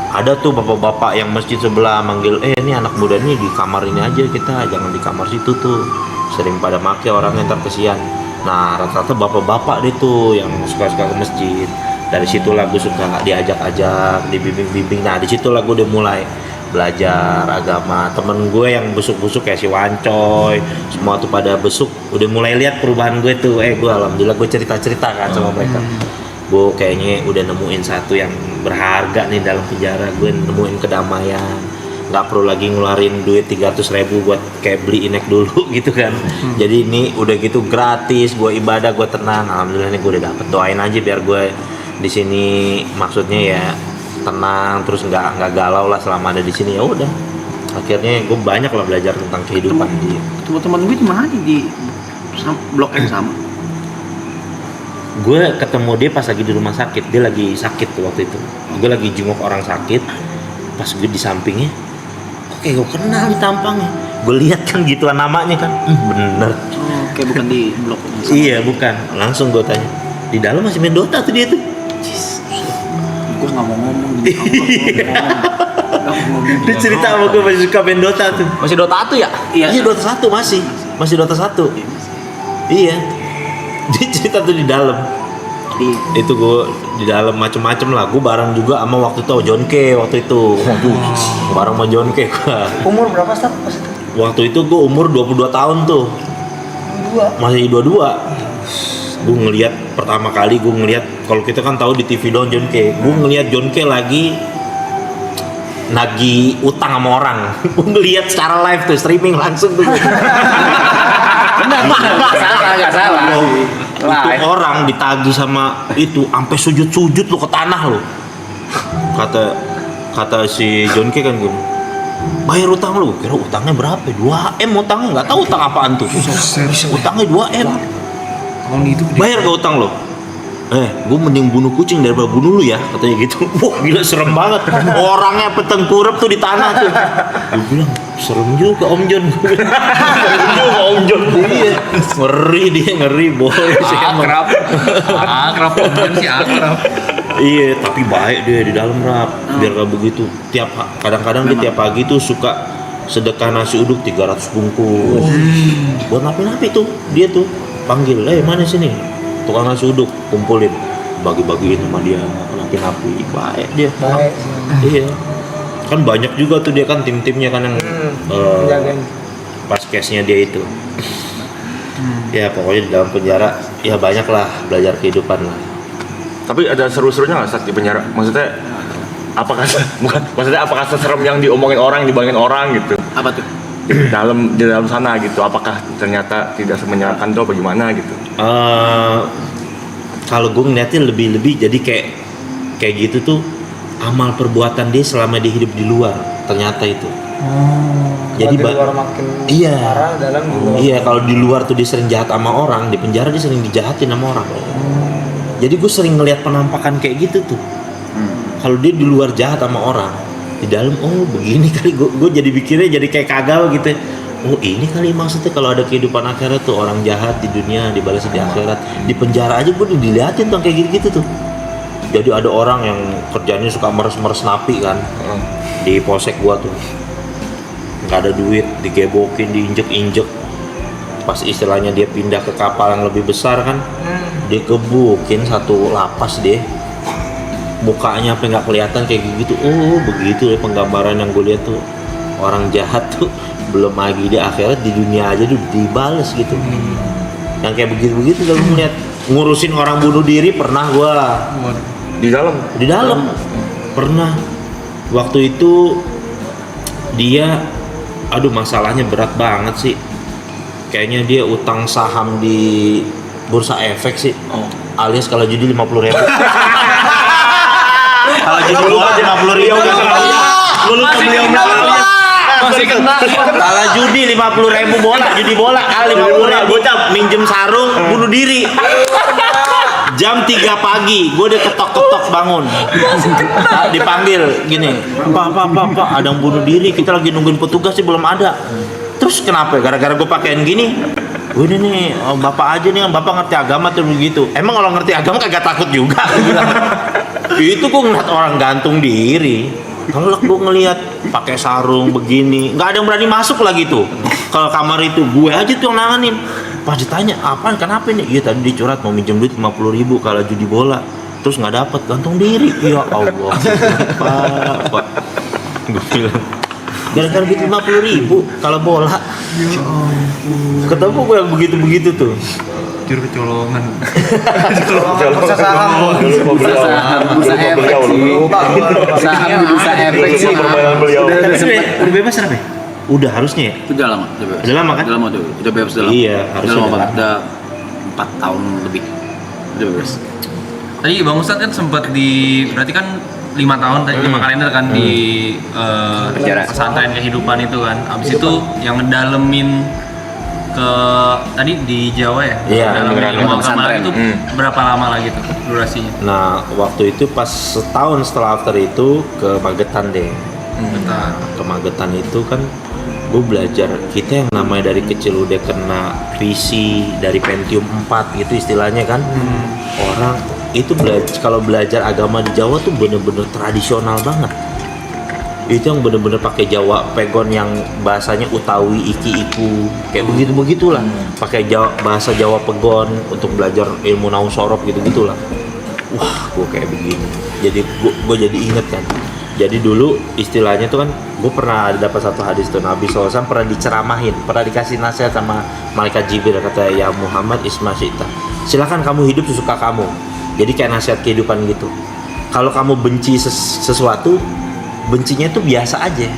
ada tuh bapak-bapak yang masjid sebelah manggil, ini anak muda nih di kamar ini aja, kita jangan di kamar situ tuh, sering pada make orangnya ntar kesian. Nah rata-rata bapak-bapak deh tuh yang suka-suka ke masjid. Dari situlah gue suka diajak-ajak, dibimbing-bimbing. Nah disitulah gue udah mulai belajar agama. Temen gue yang busuk-busuk kayak si Wancoy, semua tuh pada busuk, udah mulai lihat perubahan gue tuh. Gue alhamdulillah gue cerita-cerita kan sama mereka. Gue kayaknya udah nemuin satu yang berharga nih dalam penjara. Gue nemuin kedamaian. Nggak perlu lagi ngeluarin duit 300.000 buat kayak beli inek dulu gitu kan. Jadi ini udah gitu gratis, gue ibadah, gue tenang. Alhamdulillah nih gue udah dapet. Doain aja biar gue di sini, maksudnya ya tenang, terus nggak galau lah selama ada di sini. Ya udah, akhirnya gue banyak lah belajar tentang kehidupan. Teman-teman gue di mana di blok yang sama? Gue ketemu dia pas lagi di rumah sakit. Dia lagi sakit tuh waktu itu. Gue lagi jenguk orang sakit. Pas gue di sampingnya, oke gue kenal di tampangnya. Gue lihat kan gituan namanya kan, bener. Kayak bukan di blok. Iya bukan. Langsung gue tanya, di dalam masih main Dota tuh dia tuh. Gue nggak mau ngomong. Dia cerita sama gue masih suka main Dota tuh. Masih Dota 1 ya? Iya Dota 1 masih Dota 1. Iya. Dia cerita tuh di dalam. Itu gue di dalam macem-macem lah. Gue bareng juga sama waktu itu John K waktu itu. Bareng sama John K gue. Umur berapa Stat pas itu? Waktu itu gue umur 22 tahun tuh. Masih 22. Gue ngelihat pertama kali, gue ngelihat, kalau kita kan tahu di TV doang John K. Gue ngelihat John K lagi nagih utang sama orang. Gue ngelihat secara live tuh, streaming langsung tuh. Benar, nggak salah. Itu orang ditagih sama itu sampai sujud lo ke tanah lo. Kata si John K kan gue, bayar utang lo. Kira utangnya berapa? 2M utangnya, nggak tahu utang apaan tuh. Utangnya 2M. Bayar gak utang lo? Gue mending bunuh kucing daripada bunuh lu ya, katanya gitu. Wah gila serem banget. Orangnya petengkurap tuh di tanah tuh. Gue bilang serem juga Om John. Serem juga Om John. Iya. Ngeri dia, ngeri boy. Akrab Om John sih akrab. Iya, tapi baik dia di dalam rap. Biar gak begitu. Kadang-kadang dia tiap pagi tuh suka sedekah nasi uduk 300 bungkus. Buat napi-napi tuh dia tuh panggil, mana sini? Tukang nasi uduk, kumpulin, bagi-bagiin sama dia, napi-napi. Baik dia. Baik. Iya. Kan banyak juga tuh dia kan tim-timnya kan yang pas case-nya dia itu. Ya pokoknya di dalam penjara ya banyak lah belajar kehidupan lah. Tapi ada seru-serunya nggak saat di penjara? Maksudnya apakah apakah seserem yang diomongin orang, dibangin orang gitu? Apa tuh? Di dalam sana gitu, apakah ternyata tidak semenyenangkan tuh bagaimana gitu? Kalau gue ngeliatin lebih jadi kayak gitu tuh amal perbuatan dia selama dia hidup di luar ternyata itu. Jadi di luar makin iya, parah, dalam di luar. iya kalau di luar tuh dia sering jahat sama orang, di penjara dia sering dijahatin sama orang. Jadi gue sering ngeliat penampakan kayak gitu tuh. Kalau dia di luar jahat sama orang, di dalam begini kali gue jadi pikirnya jadi kayak kagak gitu. Ini kali maksudnya kalau ada kehidupan akhirat tuh orang jahat di dunia dibalas di akhirat. Di penjara aja gue diliatin tuh kayak gitu-gitu tuh. Jadi ada orang yang kerjanya suka meres-meres napi kan di polsek gua tuh. Nggak ada duit, digebokin, diinjek-injek. Pas istilahnya dia pindah ke kapal yang lebih besar kan, dikebukin satu lapas deh. Mukanya apa nggak kelihatan kayak gitu. Begitu ya penggambaran yang gue lihat tuh. Orang jahat tuh belum lagi di akhirat, di dunia aja tuh dibales gitu. Yang kayak begitu-begitu kalau ngeliat ngurusin orang bunuh diri pernah gua. Di dalam Pernah. Waktu itu dia masalahnya berat banget sih. Kayaknya dia utang saham di bursa efek sih. Alias kalau judi 50.000. Kalau judi bola 50.000. Masih kena. Kalau judi 50.000 bola, judi bola kali 50.000 bocah minjem sarung bunuh diri. Jam 3 pagi, gue udah ketok-ketok bangun. Dipanggil gini, Pak, ada yang bunuh diri. Kita lagi nungguin petugas sih belum ada. Terus kenapa? Gara-gara gue pakein gini. Udah nih, bapak aja nih, bapak ngerti agama tuh begitu. Emang kalau ngerti agama kagak takut juga. Itu gue ngeliat orang gantung diri. Kalau gue ngeliat pakai sarung begini, nggak ada yang berani masuk lagi tuh. Kalau kamar itu gue aja tuh yang nanganin. Pas ditanya, apaan, kenapa nih? Iya tadi dicurat mau minjem duit 50.000 kalau judi bola. Terus nggak dapet, gantung diri. Ya Allah, Pak. Gue bilang, gara-gara duit 50.000 kalau bola. Ketemu gue yang begitu-begitu tuh. Juru kecolongan. Bursa saham. Bursa efek sih. Udah bebas apa ya? Udah harusnya ya? Udah lama, Udah lama kan? Udah lama tuh. Udah bebas udah lama. Iya, harusnya udah lama udah banget. Udah 4 tahun lebih. Udah bebas. Tadi Bang Ustadz kan sempat berarti kan 5 tahun tadi 5 kalender kan di pesantren kehidupan itu kan. Abis itu yang ngedalemin ke tadi di Jawa ya? Iya, ngedalemin ilmu agama lagi itu berapa lama lagi tuh durasinya? Nah, waktu itu pas setahun setelah after itu ke Magetan deh. Bentar. Ke Magetan itu kan gue belajar, kita yang namanya dari kecil udah kena PC dari Pentium 4 gitu istilahnya kan. Orang itu kalau belajar agama di Jawa tuh bener-bener tradisional banget. Itu yang bener-bener pakai Jawa pegon yang bahasanya Utawi, Iki, Iku, kayak begitu-begitulah. Pakai bahasa Jawa pegon untuk belajar ilmu naung sorof gitu-gitulah. Wah, gue kayak begini. Jadi gue jadi inget kan. Jadi dulu istilahnya tuh kan, gue pernah dapat satu hadis tuh Nabi SAW pernah diceramahin, pernah dikasih nasihat sama malaikat Jibril, kata ya Muhammad isma syi'ta. Silakan kamu hidup sesuka kamu. Jadi kayak nasihat kehidupan gitu. Kalau kamu benci sesuatu, bencinya tuh biasa aja.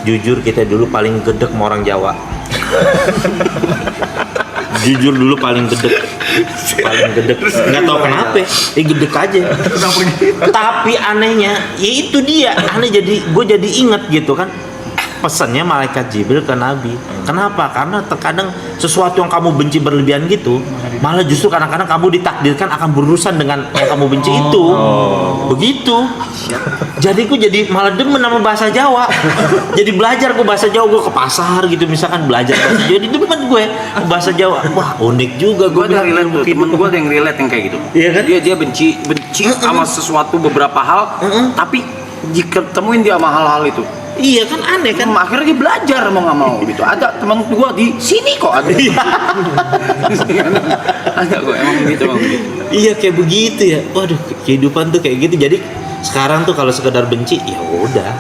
Jujur kita dulu paling gedek sama orang Jawa. Jujur dulu paling gedek, nggak tahu kenapa, gedek aja. Tapi anehnya, ya itu dia, aneh gue jadi inget gitu kan, pesannya malaikat Jibril ke Nabi. Kenapa? Karena terkadang sesuatu yang kamu benci berlebihan gitu, malah justru kadang-kadang kamu ditakdirkan akan berurusan dengan yang kamu benci itu. Begitu. Jadi gue jadi malah demen sama bahasa Jawa. Jadi belajar gue bahasa Jawa, gue ke pasar gitu misalkan belajar bahasa Jawa, jadi demen gue bahasa Jawa. Wah, unik juga gue Gue ada relate tuh, temen gue ada yang relate yang kayak gitu. Iya kan? Dia benci sama sesuatu beberapa hal, tapi jika temuin dia sama hal-hal itu, iya kan aneh kan? Akhirnya dia belajar mau nggak mau gitu. Ada teman gue di sini kok ada. Ada kok emang gitu bang. Iya kayak begitu ya. Waduh, kehidupan tuh kayak gitu. Jadi sekarang tuh kalau sekedar benci ya udah,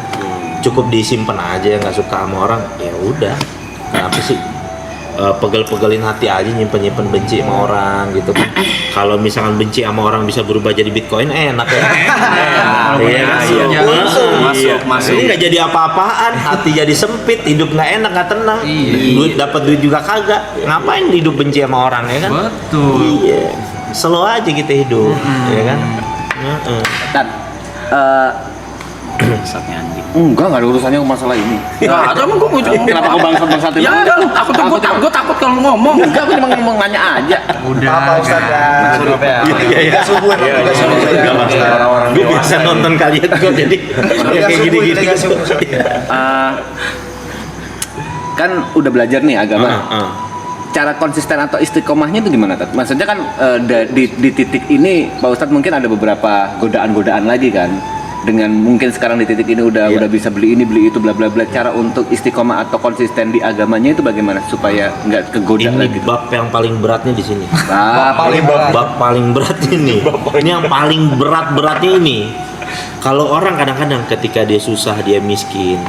cukup disimpan aja. Nggak suka sama orang ya udah. Kenapa sih? pegel-pegelin hati aja, nyimpen benci sama orang gitu kan. Kalau misalkan benci sama orang bisa berubah jadi Bitcoin, enak ya. Masuk. Ini nggak jadi apa-apaan, hati jadi sempit, hidup nggak enak, nggak tenang. Duit dapat duit juga kagak. Ngapain hidup benci sama orang ya kan? Betul. Iya. Slow aja kita hidup, ya kan? Dan enggak ada urusannya sama masalah ini. Nah, ada emang gue Kenapa kau bangsat ini? Ya enggak, gue takut kalau ngomong. Enggak, aku cuma ngomong nanya aja. Udah. Apa Ustaz ya? Iya. Subuh Gue biasa nonton kalian kok jadi kayak gini-gini. Kan udah belajar nih agama. Cara konsisten atau istiqomahnya itu gimana, Tat? Maksudnya kan di titik ini Pak Ustadz mungkin ada beberapa godaan-godaan lagi kan. Dengan mungkin sekarang di titik ini udah bisa beli ini beli itu bla bla bla. Cara untuk istiqomah atau konsisten di agamanya itu bagaimana supaya nggak kegoda lagi? Ini bab yang paling beratnya di sini. Bab paling berat ini. Ini yang paling beratnya ini. Kalau orang kadang-kadang ketika dia susah, dia miskin,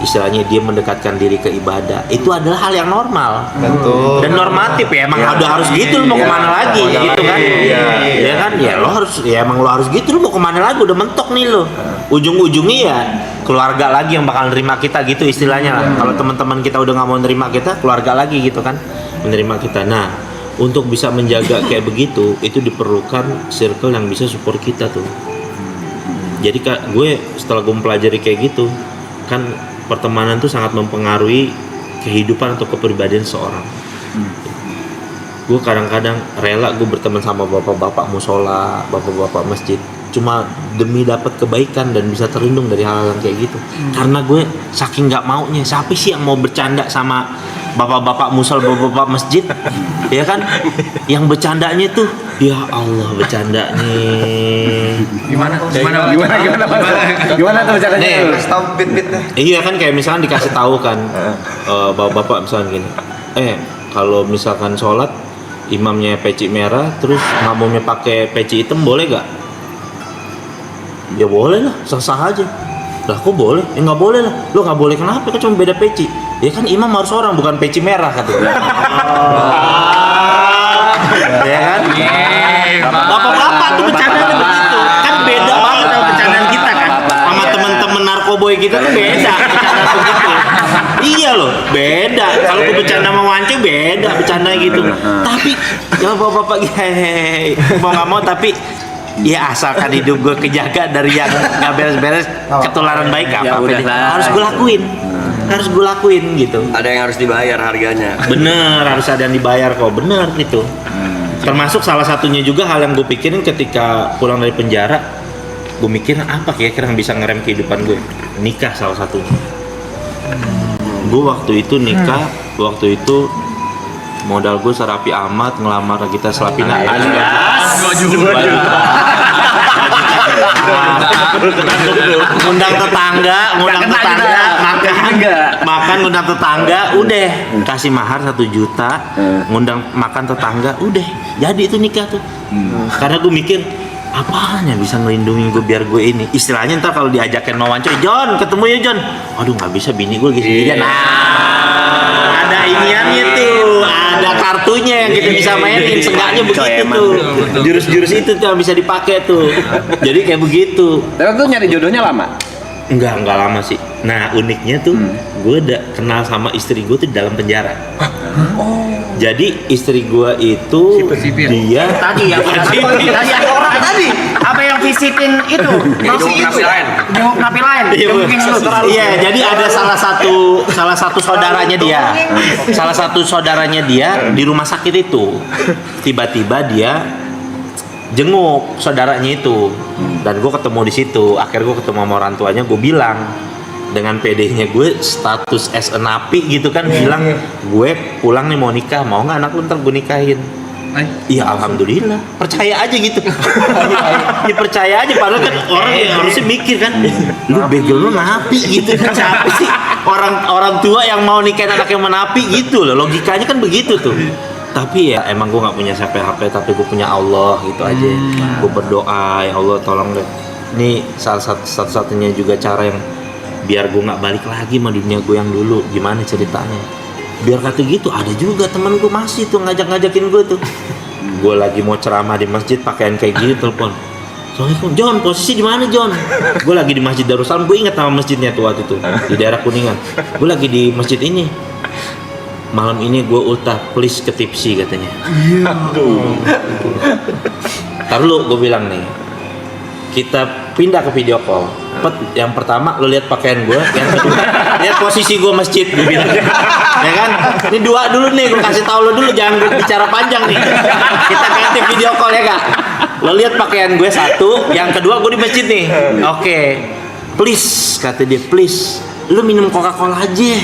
istilahnya dia mendekatkan diri ke ibadah, itu adalah hal yang normal. Betul. Dan normatif ya, emang udah harus gitu, lu mau kemana lagi gitu kan? Ya kan, ya lo harus, ya emang lo harus gitu, lu mau kemana lagi, udah mentok nih lo. Ujung-ujungnya ya keluarga lagi yang bakal nerima kita gitu istilahnya lah. Kalau teman-teman kita udah nggak mau nerima kita, keluarga lagi gitu kan menerima kita. Nah, untuk bisa menjaga kayak begitu, itu diperlukan circle yang bisa support kita tuh. Jadi gue setelah gue mempelajari kayak gitu, kan pertemanan tuh sangat mempengaruhi kehidupan atau kepribadian seorang. Gue kadang-kadang rela gue berteman sama bapak-bapak musola, bapak-bapak masjid, cuma demi dapat kebaikan dan bisa terlindung dari hal-hal yang kayak gitu. Karena gue saking nggak maunya, siapa sih yang mau bercanda sama bapak-bapak musola, bapak-bapak masjid, ya kan? Yang bercandanya tuh, ya Allah bercanda nih. Gimana tuh bercandanya? Nih, Bit-bitnya. iya kan kayak misalkan dikasih tahu kan, bapak-bapak misalkan gini, kalau misalkan sholat imamnya peci merah, terus makmumnya pakai peci hitam, boleh gak? Ya boleh lah, sah-sah aja. Lah kok boleh? Ya nggak boleh lah. Lo nggak boleh kenapa? Kan cuma beda peci. Ya kan imam harus orang, bukan peci merah katanya. Ya kan? Bapak-bapak tuh bercandanya begitu. Kan beda banget sama bercandaan kita kan. Sama temen-temen narkoboy kita tuh beda bercandaan begitu. Iya loh, beda. Kalau gue bercanda sama Wance beda bercanda gitu. Tapi ya bapak-bapak mau nggak mau tapi ya asalkan hidup gue kejaga dari yang nggak beres-beres, ketularan baik apa harus gue lakuin gitu. Ada yang harus dibayar harganya. Bener, harus ada yang dibayar kok, bener gitu. Termasuk salah satunya juga hal yang gue pikirin ketika pulang dari penjara, gue mikirin apa kira-kira yang bisa ngerem kehidupan gue. Nikah salah satunya. Gue waktu itu nikah, waktu itu modal gue serapi amat, ngelamar kita Selapina. Ngundang tetangga, makan ngundang tetangga, udah kasih mahar 1 juta, ngundang makan tetangga, udah jadi itu nikah tuh. Karena gue mikir apaan yang bisa ngelindungin gue biar gue ini istilahnya ntar kalau diajakin mau Wancoy, John ketemu ya John, aduh nggak bisa bini gue gini. Ada iniannya tuh, ada kartunya yang kita bisa mainin, seenggaknya begitu tuh. Jurus-jurus itu tuh yang bisa dipakai tuh. Jadi kayak begitu. Tapi tuh nyari jodohnya lama? Enggak lama sih. Nah uniknya tuh, gue udah kenal sama istri gue tuh di dalam penjara. Jadi istri gue itu dia Tadi yang orang tadi apa yang visitin itu masih itu jenguk napi lain. Iya, jadi ada salah satu saudaranya dia. Salah satu saudaranya dia di rumah sakit itu. Tiba-tiba dia jenguk saudaranya itu. Dan gue ketemu di situ. Akhirnya gue ketemu sama orang tuanya, gue bilang dengan PD-nya gue status as a napi gitu kan, bilang gue pulang nih mau nikah, mau nggak anak lu ntar gue nikahin. Iya alhamdulillah, percaya aja gitu. Ya percaya aja, padahal kan orang yang harusnya mikir kan, lu begel lu napi gitu kan, siapa sih orang tua yang mau nikahin anak yang menapi gitu loh, logikanya kan begitu tuh. Tapi ya emang gue nggak punya siapa-siapa, tapi gue punya Allah gitu aja. Gue berdoa, ya Allah tolong deh. Ini salah satu-satunya juga cara yang biar gue nggak balik lagi sama dunia gue yang dulu. Gimana ceritanya? biar kata gitu ada juga temen gue masih tuh ngajak-ngajakin gue tuh. Gue lagi mau ceramah di masjid pakaian kayak gini telepon. Assalamualaikum, John, posisi di mana John? Gue lagi di Masjid Darussalam, gue ingat nama masjidnya tuh waktu itu di daerah Kuningan. Gue lagi di masjid ini. Malam ini gue ultah, please ke tipsi katanya. Aduh. Ntar lu, gue bilang nih, kita pindah ke video call. Yang pertama lo lihat pakaian gue, yang kedua lihat posisi gue masjid, gue bilang. Ya kan? Ini dua dulu nih, gue kasih tahu lo dulu, jangan bicara panjang nih. Kita ganti video call ya kak. Lo lihat pakaian gue satu, yang kedua gue di masjid nih. Oke, please kata dia, please, lo minum Coca-Cola aja.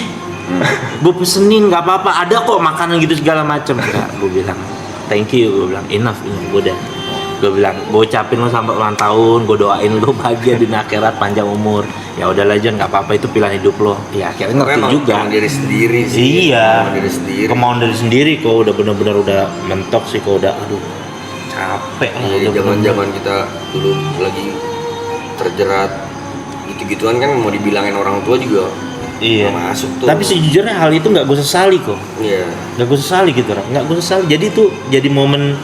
Gue pesenin nggak apa-apa, ada kok makanan gitu segala macem. Gue bilang, thank you, gue bilang enough, gue udah. Gue bilang, gue ucapin lo sampai ulang tahun, gue doain lo bahagia di akhirat, panjang umur. Ya udahlah John, nggak apa-apa, itu pilihan hidup lo. Ya akhirnya ngerti juga. Kemauan diri sendiri sih. Iya. Kemauan diri sendiri. Kemauan diri sendiri kok udah bener-bener udah mentok sih, kok udah aduh capek lah. Jadi zaman-zaman kita dulu lagi terjerat gitu-gituan kan mau dibilangin orang tua juga. Iya. Masuk tuh. Tapi sejujurnya hal itu nggak gue sesali kok. Iya. Nggak gue sesali gitu, nggak gue sesali. Jadi tuh jadi momen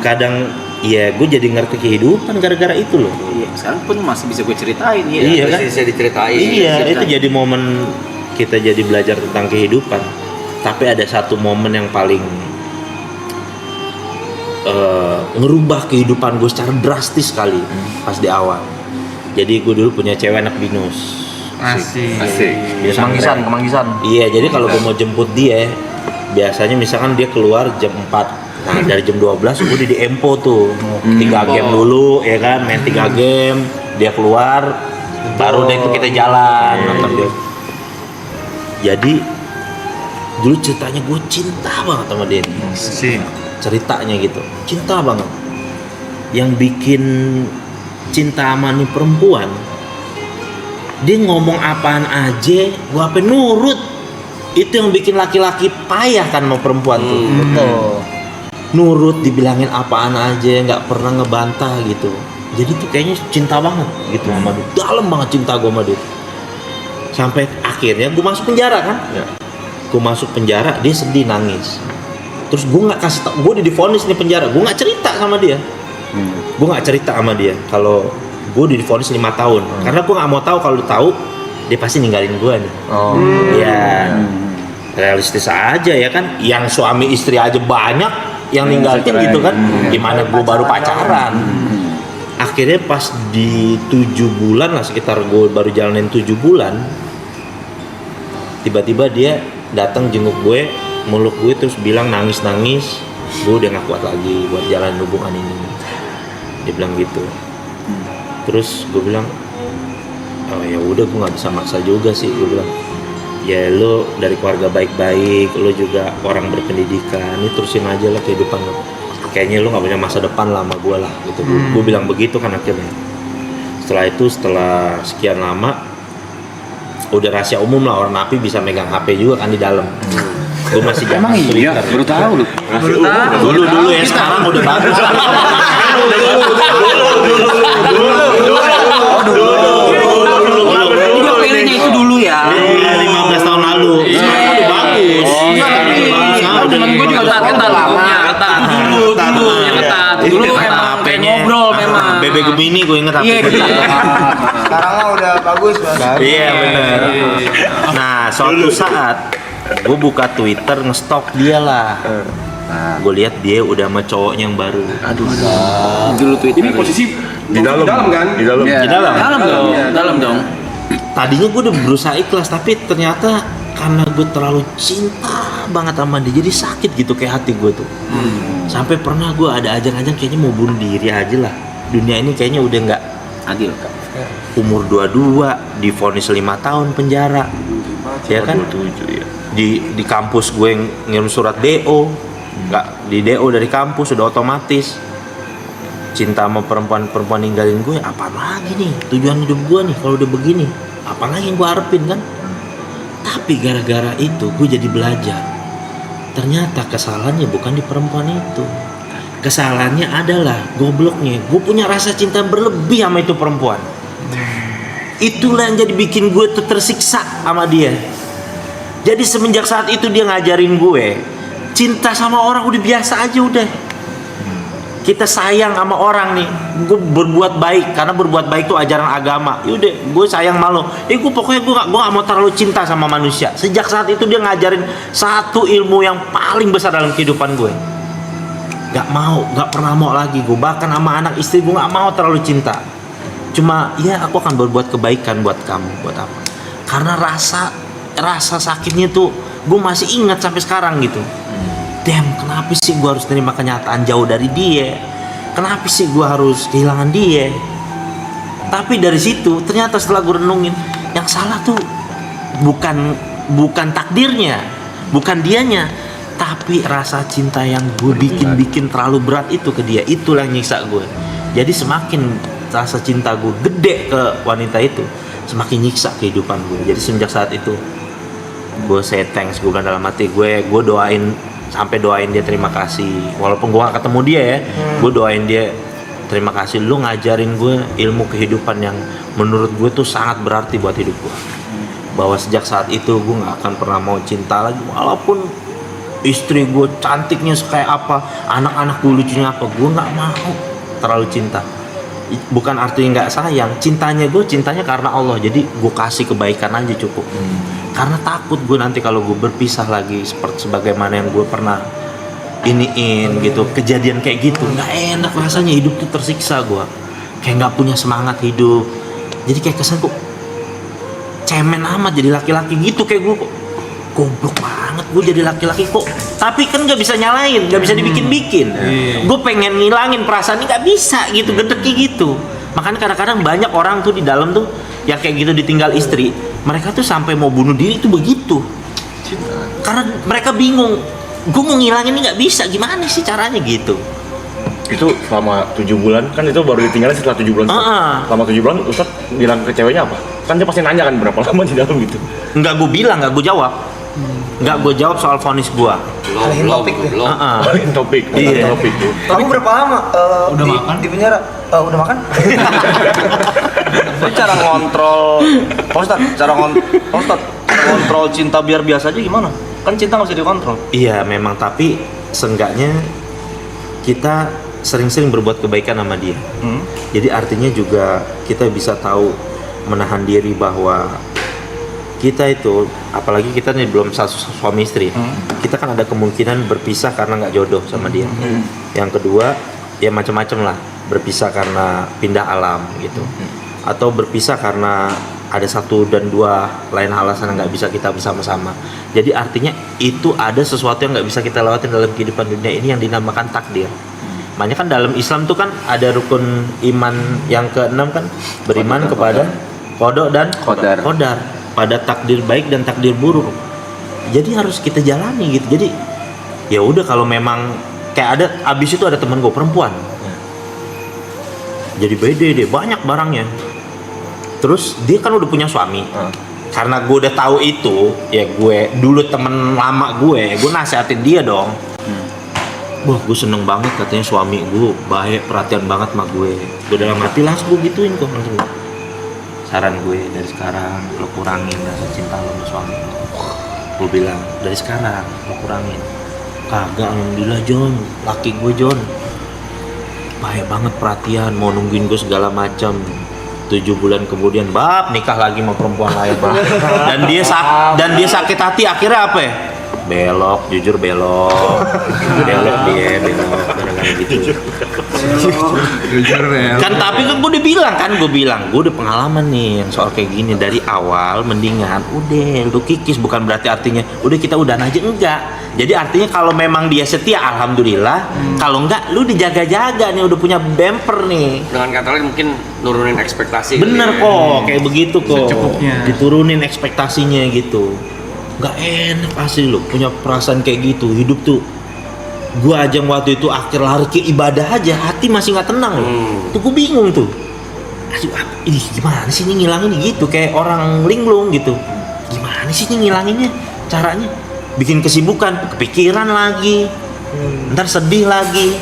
kadang. Iya, gue jadi ngerti kehidupan gara-gara itu loh. Iya, sekarang pun masih bisa gue ceritain ya. Iya kan? Bisa diceritain. Iya, itu jadi momen kita jadi belajar tentang kehidupan. Tapi ada satu momen yang paling ngerubah kehidupan gue secara drastis sekali pas di awal. Jadi gue dulu punya cewek anak binus. Asik. Kemanggisan. Iya, jadi kalau gue mau jemput dia, biasanya misalkan dia keluar jam 4. Nah, dari jam 12 gue udah di Empo tuh. 3 game dulu, ya kan, main 3 game, dia keluar, baru deh itu kita jalan nonton dia. Jadi dulu ceritanya gue cinta banget sama dia nih. Ceritanya gitu, cinta banget. Yang bikin cinta sama nih perempuan, dia ngomong apaan aja, gue apa nurut. Itu yang bikin laki-laki payah kan sama perempuan tuh. Betul. Nurut, dibilangin apaan aja, nggak pernah ngebantah gitu. Jadi tuh kayaknya cinta banget gitu sama dia. Dalam banget cinta gue sama dia. Sampai akhirnya gue masuk penjara kan. Gue masuk penjara, dia sedih nangis. Terus gue nggak kasih tau, gue udah divonis nih penjara. Gue nggak cerita sama dia. Gue nggak cerita sama dia kalau gue udah divonis 5 tahun. Karena gue nggak mau tahu, kalau tahu dia pasti ninggalin gue nih. Ya realistis aja ya kan. Yang suami istri aja banyak yang ninggalin gitu kan. Gimana gue baru pacaran. Akhirnya pas di 7 bulan lah, sekitar gue baru jalanin 7 bulan, tiba-tiba dia datang jenguk gue, meluk gue, terus bilang nangis-nangis, gue udah gak kuat lagi buat jalan hubungan ini. Dia bilang gitu. Terus gue bilang, oh ya udah, gue nggak bisa maksa juga sih. Gue bilang, ya lo dari keluarga baik-baik, lo juga orang berpendidikan, ini terusin aja lah kehidupan lo. Kayaknya lo nggak punya masa depan lah sama gue lah gitu. Gue bilang begitu kan akhirnya. Setelah itu, setelah sekian lama, udah rahasia umum lah, orang napi bisa megang HP juga kan di dalam. Gue masih Emang iya, baru tahu lu. Dulu ya, sekarang udah bagus. Dia pilihnya itu dulu ya. 15 tahun lalu. Sekarang udah bagus. Temen gue juga ketat lamanya. Ketat dulu yang ketat. Dulu emang kayak ngobrol memang. BB Gemini gue inget Iya, HP. Sekarang mah udah bagus, Mas. Iya bener. Nah, suatu saat gue buka Twitter, ngestok dia lah. Nah, gue lihat dia udah sama cowoknya yang baru. Aduh. Dulu Twitter. Ini posisi Di dalam kan? Di dalam. Iya. Di dalam. Dalam dong. Tadinya gue udah berusaha ikhlas, tapi ternyata karena gue terlalu cinta banget sama dia, jadi sakit gitu kayak hati gue tuh. Sampai pernah gue ada ajang-ajang kayaknya mau bunuh diri aja lah. Dunia ini kayaknya udah nggak Adil. umur 22 divonis 5 tahun penjara. Ya kan? 27 ya. Di kampus gue yang ngirim surat DO, nggak di DO dari kampus udah otomatis. Cinta sama perempuan ninggalin gue, apa lagi nih tujuan hidup gue nih kalau udah begini, apa lagi yang gue harapin kan. Tapi gara-gara itu gue jadi belajar, ternyata kesalahannya bukan di perempuan itu, kesalahannya adalah gobloknya gue punya rasa cinta berlebih sama itu perempuan. Itulah yang jadi bikin gue tuh tersiksa sama dia. Jadi semenjak saat itu dia ngajarin gue cinta sama orang udah biasa aja udah. Kita sayang sama orang nih, gue berbuat baik karena berbuat baik itu ajaran agama. Yaudah, gue sayang sama lo. Gue pokoknya gue gak mau terlalu cinta sama manusia. Sejak saat itu dia ngajarin satu ilmu yang paling besar dalam kehidupan gue. Gak pernah mau lagi gue. Bahkan sama anak istri gue gak mau terlalu cinta. Cuma ya aku akan berbuat kebaikan buat kamu, buat apa? Karena rasa sakitnya tuh gue masih ingat sampai sekarang gitu. Damn, kenapa sih gue harus terima kenyataan jauh dari dia? Kenapa sih gue harus kehilangan dia? Tapi dari situ ternyata setelah gue renungin, yang salah tuh bukan takdirnya, bukan dianya, tapi rasa cinta yang gue bikin terlalu berat itu ke dia. Itulah yang nyiksa gue. Jadi semakin rasa cinta gue gede ke wanita itu, semakin nyiksa kehidupan gue. Jadi semenjak saat itu gue say thanks, gue bilang dalam hati gue doain dia terima kasih, walaupun gue gak ketemu dia ya, gue doain dia terima kasih, lu ngajarin gue ilmu kehidupan yang menurut gue tuh sangat berarti buat hidup gue. Bahwa sejak saat itu gue gak akan pernah mau cinta lagi, walaupun istri gue cantiknya kayak apa, anak-anak gue lucunya apa, gue gak mau terlalu cinta. Bukan artinya nggak sayang, cintanya karena Allah. Jadi gue kasih kebaikan aja cukup. Karena takut gue nanti kalau gue berpisah lagi seperti sebagaimana yang gue pernah iniin gitu, kejadian kayak gitu nggak enak rasanya, hidup tuh tersiksa gue, kayak nggak punya semangat hidup. Jadi kayak kesan kok cemen amat jadi laki-laki gitu, kayak gue kok goblok banget gue jadi laki-laki kok. Tapi kan nggak bisa nyalain, nggak bisa dibikin-bikin. Gue pengen ngilangin perasaan ini nggak bisa gitu, gedeki gitu. Makanya kadang-kadang banyak orang tuh di dalam tuh yang kayak gitu ditinggal istri, mereka tuh sampai mau bunuh diri itu begitu. Karena mereka bingung, gue mau ngilangin ini nggak bisa, gimana sih caranya gitu. Itu selama 7 bulan kan, itu baru ditinggalin setelah 7 bulan. Selama 7 bulan Ustadz bilang ke ceweknya apa? Kan dia pasti nanya kan berapa lama di dalam gitu. Nggak gue bilang, nggak gue jawab. Nggak gue jawab soal vonis gue. Alihin topik deh. Alihin topik. Iya. Topik. Kamu berapa lama Udah makan? di penjara? Udah makan? Itu cara ngontrol, Pak Ustadz, ngontrol cinta biar biasa aja gimana? Kan cinta nggak bisa dikontrol. Iya memang, tapi seenggaknya kita sering-sering berbuat kebaikan sama dia. Jadi artinya juga kita bisa tahu menahan diri bahwa kita itu, apalagi kita nih belum suami istri, kita kan ada kemungkinan berpisah karena nggak jodoh sama dia. Yang kedua, ya macam-macam lah, berpisah karena pindah alam gitu, atau berpisah karena ada 1 dan 2 lain alasan yang nggak bisa kita bersama-sama. Jadi artinya itu ada sesuatu yang nggak bisa kita lewatin dalam kehidupan dunia ini yang dinamakan takdir. Makanya kan dalam Islam tuh kan ada rukun iman yang ke-6 kan, beriman kepada qada dan qadar, pada takdir baik dan takdir buruk. Jadi harus kita jalani gitu. Jadi ya udah, kalau memang kayak abis itu ada temen gue perempuan, jadi beda deh, banyak barangnya. Terus dia kan udah punya suami. Karena gue udah tahu itu, ya gue dulu temen lama gue nasehatin dia dong. Wah, gue seneng banget katanya suami gue baik, perhatian banget sama gue. Gue dalam hati langsung gue gituin kok, langsung. Saran gue dari sekarang lo kurangin rasa cinta lo sama suami lo. Gue bilang dari sekarang lo kurangin. Kagak, alhamdulillah John, laki gue John baik banget, perhatian, mau nungguin gue segala macam. 7 bulan kemudian nikah lagi sama perempuan lain. dan dia sakit hati, akhirnya apa ya? Belok, jujur belok dia gara-gara gitu. Kan tapi kan gue bilang gue udah pengalaman nih yang soal kayak gini dari awal. Mendingan udah lu kikis, bukan berarti artinya udah kita udahan aja, enggak. Jadi artinya kalau memang dia setia, alhamdulillah. Kalau enggak, lu dijaga-jaga nih, udah punya bumper nih. Dengan kata lain mungkin nurunin ekspektasi. Bener kok, kayak begitu kok. Secukupnya. Diturunin ekspektasinya gitu. Gak enak asli lo punya perasaan kayak gitu. Hidup tuh, gua aja waktu itu akhir lari ke ibadah aja, hati masih nggak tenang loh. Tuh gue bingung tuh. Aduh, ini gimana sih ini ngilangin gitu, kayak orang linglung gitu. Gimana sih ini ngilanginnya? Caranya bikin kesibukan, kepikiran lagi, ntar sedih lagi.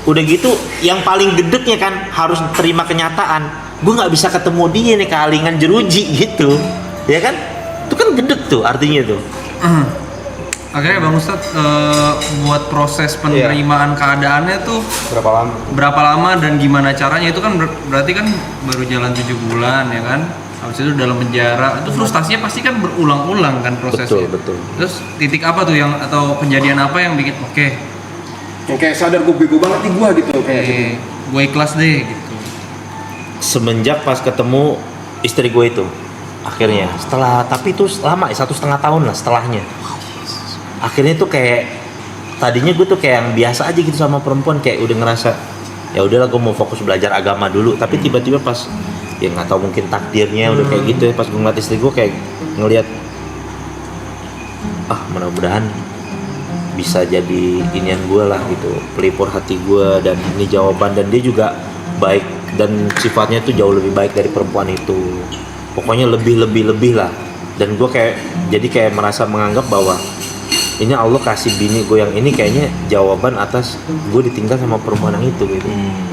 Udah gitu, yang paling gedeknya kan harus terima kenyataan. Gue nggak bisa ketemu dia nih, kehalingan jeruji gitu, ya kan? Itu kan gedek tuh artinya tuh. Akhirnya Bang Ustadz buat proses penerimaan keadaannya tuh berapa lama dan gimana caranya, itu kan berarti kan baru jalan 7 bulan ya kan, habis itu dalam penjara, itu frustasinya pasti kan berulang-ulang kan prosesnya. Betul. Terus titik apa tuh yang atau kejadian apa yang bikin kayak sadar gue bego banget nih gue gitu kayak gue ikhlas deh gitu? Semenjak pas ketemu istri gue itu akhirnya, setelah tapi itu lama 1,5 tahun lah setelahnya. Akhirnya tuh kayak tadinya gue tuh kayak yang biasa aja gitu sama perempuan, kayak udah ngerasa ya udahlah gue mau fokus belajar agama dulu, tapi tiba-tiba pas ya nggak tahu mungkin takdirnya udah kayak gitu ya, pas gue ngeliat istri gue kayak ngelihat mudah-mudahan bisa jadi inian gue lah gitu, pelipur hati gue, dan ini jawaban, dan dia juga baik dan sifatnya tuh jauh lebih baik dari perempuan itu, pokoknya lebih lah. Dan gue kayak merasa menganggap bahwa ini Allah kasih bini gue yang ini kayaknya jawaban atas gue ditinggal sama perempuan yang itu gitu.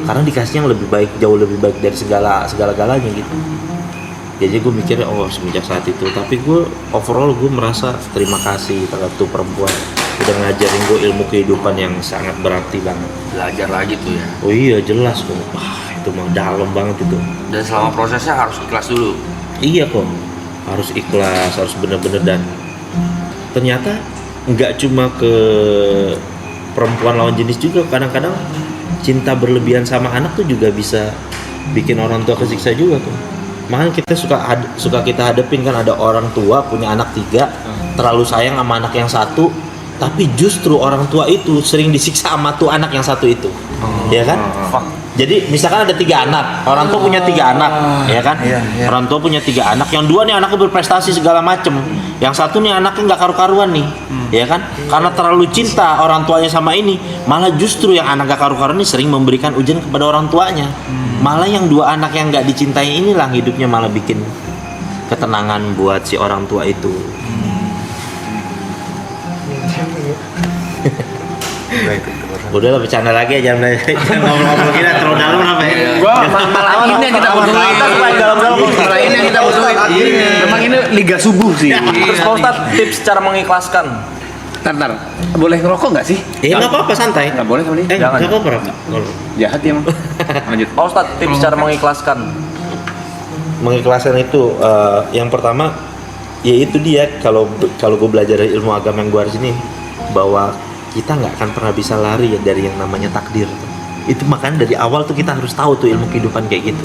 Karena dikasihnya yang lebih baik, jauh lebih baik dari segala-galanya gitu. Jadi gue mikirnya semenjak saat itu. Tapi gue overall gue merasa terima kasih terhadap tuh perempuan, udah ngajarin gue ilmu kehidupan yang sangat berarti banget. Belajar lagi tuh ya. Oh iya jelas kok. Itu mah dalam banget itu. Dan selama prosesnya harus ikhlas dulu. Iya kok. Harus ikhlas, harus bener-bener, dan ternyata nggak cuma ke perempuan lawan jenis juga, kadang-kadang cinta berlebihan sama anak tuh juga bisa bikin orang tua kesiksa juga tuh. Makanya kita suka kita hadepin kan, ada orang tua punya anak 3, terlalu sayang sama anak yang 1, tapi justru orang tua itu sering disiksa sama tuh anak yang 1 itu, ya kan? Jadi misalkan ada 3 anak, orang tua punya 3 anak, ya kan? Orang tua punya 3 anak, yang 2 nih anaknya berprestasi segala macem, yang 1 nih anaknya nggak karu-karuan nih, ya kan? Karena terlalu cinta orang tuanya sama ini, malah justru yang anak nggak karu-karuan ini sering memberikan ujian kepada orang tuanya. Malah yang 2 anak yang nggak dicintai inilah hidupnya malah bikin ketenangan buat si orang tua itu. Udah lah, bercanda lagi aja, jangan ngobrol-ngobrol kita terlalu dalam apa ya? malah ini yang kita butuhin. Malah ini yang kita butuhin. Memang ini liga subuh sih. Terus Pak Ustadz, tips cara mengikhlaskan. Ntar, boleh ngerokok nggak sih? Ya nggak apa-apa, santai. Nggak boleh kali. Jangan. Nggak apa-apa. Jahat ya emang. Lanjut. Pak Ustadz, tips cara mengikhlaskan. Mengikhlaskan itu yang pertama, yaitu dia kalau gue belajar dari ilmu agama yang gue harus ini, bahwa kita nggak akan pernah bisa lari ya dari yang namanya takdir. Itu makanya dari awal tuh kita harus tahu tuh ilmu kehidupan kayak gitu.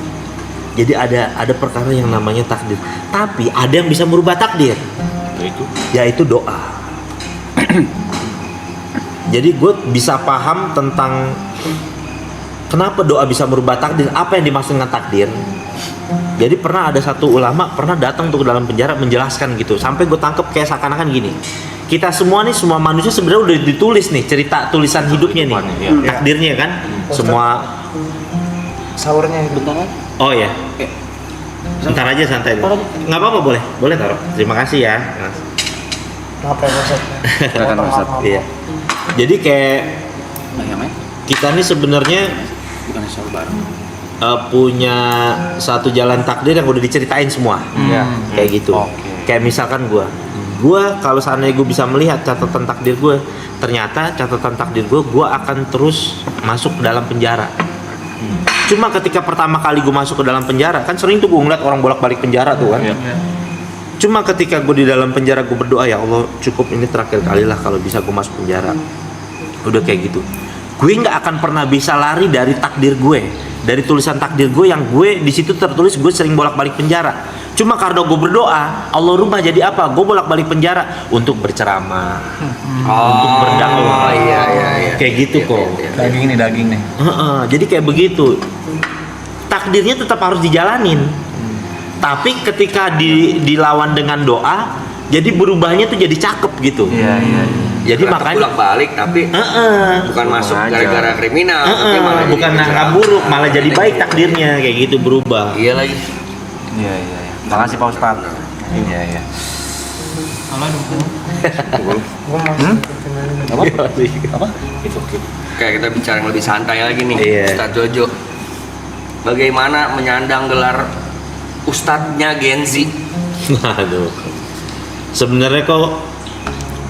Jadi ada perkara yang namanya takdir, tapi ada yang bisa merubah takdir, yaitu doa. Jadi gue bisa paham tentang kenapa doa bisa merubah takdir, apa yang dimaksud dengan takdir. Jadi pernah ada satu ulama pernah datang tuh ke dalam penjara menjelaskan gitu, sampai gue tangkep kayak seakan-akan gini, kita semua nih, semua manusia sebenarnya udah ditulis nih cerita tulisan hidupnya nih, takdirnya kan, semua. Sahurnya bentar. Oh ya, bentar aja santai. Nggak apa-apa, boleh taruh. Terima kasih ya. Maaf ya Ustaz. Silakan Ustaz. Iya. Jadi kayak kita nih sebenarnya punya satu jalan takdir yang udah diceritain semua. Kayak gitu. Kayak misalkan gue kalau seandainya gue bisa melihat catatan takdir gue, ternyata catatan takdir gue akan terus masuk ke dalam penjara. Cuma ketika pertama kali gue masuk ke dalam penjara, kan sering tuh gue ngeliat orang bolak-balik penjara tuh kan. Cuma ketika gue di dalam penjara, gue berdoa, ya Allah cukup ini terakhir kali lah kalau bisa gue masuk penjara. Udah kayak gitu, gue nggak akan pernah bisa lari dari takdir gue, dari tulisan takdir gue yang gue di situ tertulis gue sering bolak-balik penjara. Cuma karena gue berdoa, Allah rubah jadi apa? Gue bolak-balik penjara untuk berceramah, untuk berdakwah. Iya. Kayak gitu kok. Daging nih. Jadi kayak begitu. Takdirnya tetap harus dijalanin. Tapi ketika dilawan dengan doa, jadi berubahnya tuh jadi cakep gitu. Iya. Jadi makanya bolak-balik tapi bukan masuk gara-gara kriminal, bukan nangka buruk, malah jadi baik takdirnya, kayak gitu berubah. Iya lagi. Iya. Makasih Pak Ustadz. Iya. Halo, Apa? Kayak kita bicara yang lebih santai lagi nih, Iya. Ustadz Jojo. Bagaimana menyandang gelar Ustadznya Gen Z? Aduh. sebenarnya kok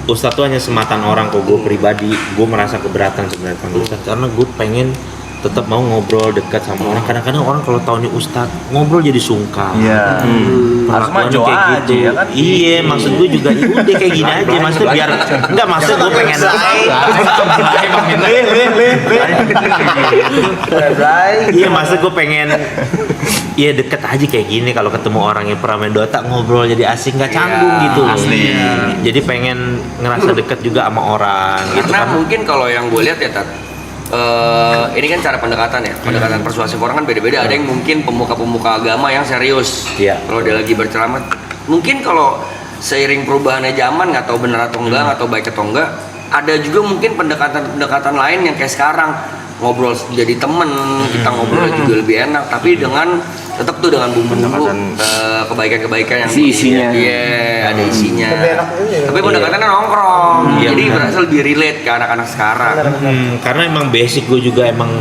Ustadz tuh hanya sematan orang. Kok gue pribadi, gue merasa keberatan sebenarnya panggil Ustadz karena gue pengen tetap mau ngobrol dekat sama orang. Kadang-kadang orang kalau tahu nih Ustadz ngobrol jadi sungkan. Iya. Harus maju aja ya kan? Iya, maksud gue juga udah kayak gini aja. Maksud biar enggak, maksud gue pengen iya, maksud gue pengen iya deket aja kayak gini. Kalau ketemu orang yang pernah main Dota ngobrol jadi asik, nggak canggung gitu. Asli. Jadi pengen ngerasa deket juga sama orang gitu Karena kan. mungkin kalau yang gue lihat ya Tat, ini kan cara pendekatan ya, pendekatan persuasif orang kan beda-beda. Ada yang mungkin pemuka-pemuka agama yang serius. Iya. Kalau dia lagi berceramah, mungkin kalau seiring perubahannya zaman, nggak tahu benar atau enggak, nggak tahu baik atau enggak, ada juga mungkin pendekatan-pendekatan lain yang kayak sekarang ngobrol jadi temen, kita ngobrol juga lebih enak, tapi dengan tetap tuh dengan bumbu-bumbu kebaikan-kebaikan yang isinya. Iya, ada isinya. Lebih enak juga ya. Tapi pendekatannya nongkrong, Iya, jadi benar. berasa lebih relate ke anak-anak sekarang. Karena emang basic gue juga emang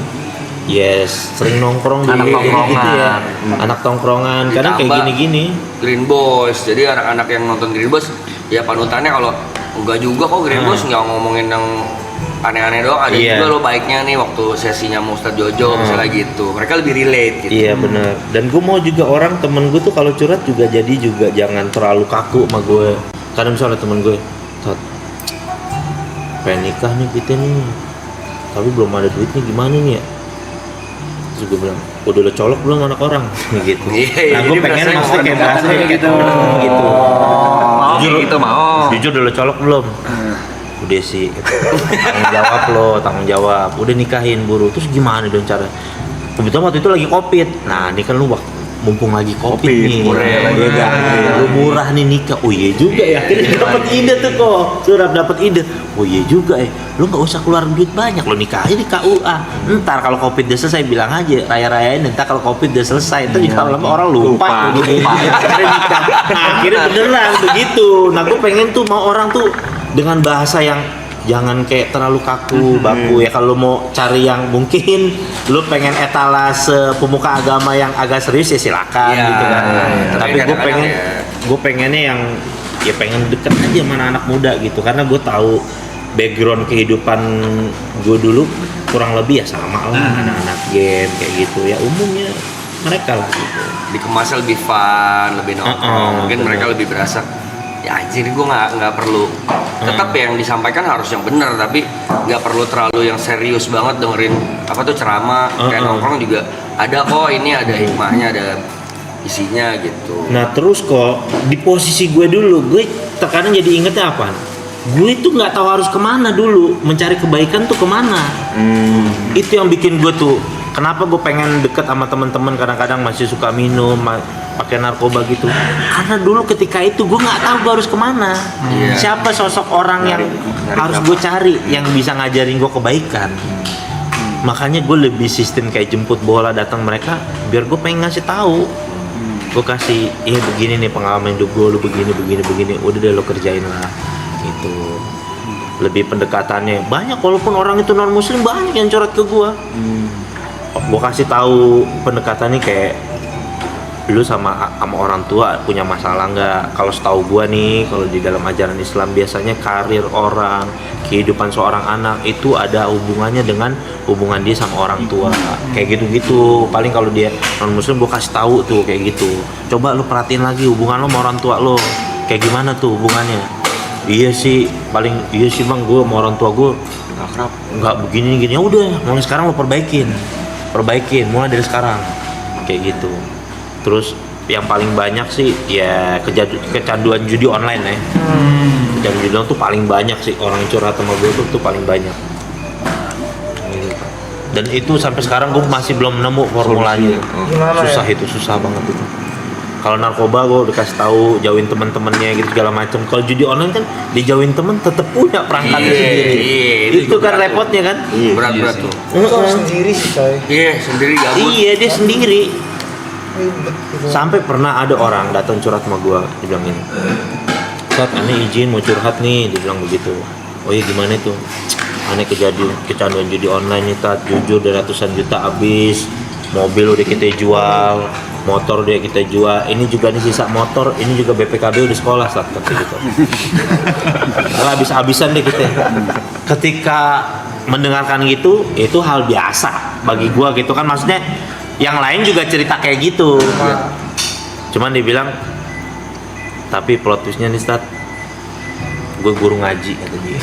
sering nongkrong Anak di tongkrongan. gitu ya. Anak tongkrongan. Kadang kayak Ditambah gini-gini. Green Boys, jadi anak-anak yang nonton Green Boys ya panutannya. Kalau enggak juga kok Green Boys nggak ngomongin yang aneh-aneh doang, ada Iya. juga lo baiknya nih waktu sesinya mau Ustadz Jojo misalnya gitu, mereka lebih relate gitu. Iya bener. Dan gue mau juga orang temen gue tuh kalau curhat juga jadi juga jangan terlalu kaku sama gue. Kadang misalnya temen gue, Tat, pengen nikah nih kita nih, tapi belum ada duitnya gimana nih ya? Terus gue bilang, udah lo colok belum anak orang? gitu. Iya, Nah gue jadi pengen berasa maksudnya kayak bahasa kayak gitu. gitu. Jujur, jujur udah lo colok belum? Udah sih, tanggung jawab, udah nikahin buru, terus gimana dong cara? Kebetulan waktu itu lagi covid, nah ini kan lu mumpung lagi covid nih, lu murah nih nikah, oh iya juga ya, akhirnya dapet ide tuh kok, sudah dapet ide, oh iya juga lu nggak usah keluar duit banyak, lu nikahin di KUA, ntar kalau covid udah selesai bilang aja, raya-rayain, ntar kalau covid udah selesai, ntar juga lama orang lupa, akhirnya nikah, nah akhirnya beneran begitu, nah gue pengen tuh mau orang tuh dengan bahasa yang jangan kayak terlalu kaku baku ya. Kalau mau cari yang mungkin lu pengen etalase pemuka agama yang agak serius ya silakan gitu kan. Tapi gue pengennya yang ya pengen deket aja sama anak muda gitu, karena gue tahu background kehidupan gue dulu kurang lebih ya sama lah anak-anak game kayak gitu ya, umumnya mereka lah gitu. Dikemasnya lebih fun, lebih nongkrong, mungkin mereka lebih berasa ya anjir gue nggak perlu, tetap yang disampaikan harus yang benar, tapi nggak perlu terlalu yang serius banget dengerin apa tuh ceramah. Kayak nongkrong juga ada kok, ini ada hikmahnya, ada isinya gitu. Nah terus kok di posisi gue dulu, gue terkadang jadi ingetnya apa? Gue tuh nggak tahu harus kemana dulu, mencari kebaikan tuh kemana. Itu yang bikin gue tuh, kenapa gue pengen deket sama teman-teman kadang-kadang masih suka minum, pakai narkoba gitu. Karena dulu ketika itu gue nggak tahu gue harus kemana. Siapa sosok orang yang harus gue cari yang bisa ngajarin gue kebaikan. Makanya gue lebih sistem kayak jemput bola datang mereka, biar gue pengen ngasih tahu. Gue kasih, begini nih pengalaman hidup gue, lu begini, udah deh lo kerjain lah gitu. Lebih pendekatannya banyak, walaupun orang itu non muslim banyak yang curhat ke gue. Gue kasih tahu pendekatannya kayak lu sama orang tua punya masalah nggak? Kalau setahu gua nih, kalau di dalam ajaran Islam biasanya karir orang, kehidupan seorang anak itu ada hubungannya dengan hubungan dia sama orang tua, kayak gitu-gitu. Paling kalau dia non muslim gua kasih tahu tuh kayak gitu. Coba lu perhatiin lagi hubungan lo sama orang tua lo, kayak gimana tuh hubungannya? Iya sih bang, gua sama orang tua gua nggak begini. Ya udah, mulai sekarang lo perbaikin mulai dari sekarang, kayak gitu. Terus yang paling banyak sih ya kecanduan judi online ya. Kecanduan judi online tuh paling banyak sih, orang curhat sama gue tuh paling banyak. Dan itu sampai sekarang gue masih belum nemu formulanya. Susah ya? Itu susah banget itu. Kalau narkoba gue udah kasih tahu jauhin teman-temannya gitu segala macam. Kalau judi online kan dijauhin teman tetap punya perangkatnya sendiri. Itu kan repotnya kan. Berat tuh. Sendiri sih coy. Sendiri gabut. Iya dia sendiri. Sampai pernah ada orang datang curhat sama gua, dia bilang ini, Ustadz, aneh izin mau curhat nih, dia bilang begitu. Oh iya gimana itu? Aneh kecanduan judi online nih, Tat, jujur udah ratusan juta habis, mobil udah kita jual, motor dia kita jual, ini juga nih sisa motor, ini juga BPKB udah sekolah saat gitu. Kalau habis-habisan deh kita. Ketika mendengarkan gitu, itu hal biasa bagi gua gitu kan, maksudnya yang lain juga cerita kayak gitu. Cuman dia bilang, tapi plot twistnya nih Stat, gue guru ngaji kata dia.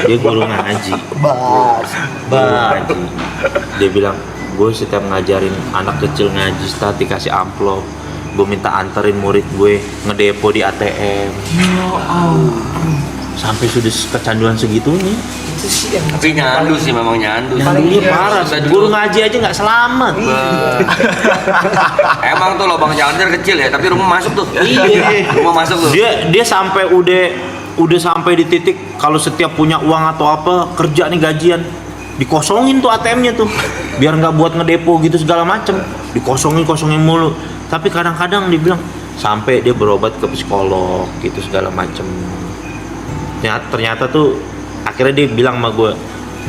Dia guru ngaji. Ngaji. Dia bilang, gue setiap ngajarin anak kecil ngaji Stat, dikasih amplop, gue minta anterin murid gue ngedepo di ATM. Sampai sudah kecanduan segitunya. Tapi nyandu sih, memang nyandu. Iya parah. Guru ngaji aja nggak selamat. Emang tuh lubang jalan kecil ya, tapi rumah masuk tuh. Iya. Rumah masuk tuh. Dia sampai udah sampai di titik kalau setiap punya uang atau apa kerja nih gajian dikosongin tuh ATM-nya tuh biar nggak buat ngedepo gitu segala macem, dikosongin mulu. Tapi kadang-kadang dibilang sampai dia berobat ke psikolog gitu segala macem. Ternyata tuh akhirnya dia bilang sama gue,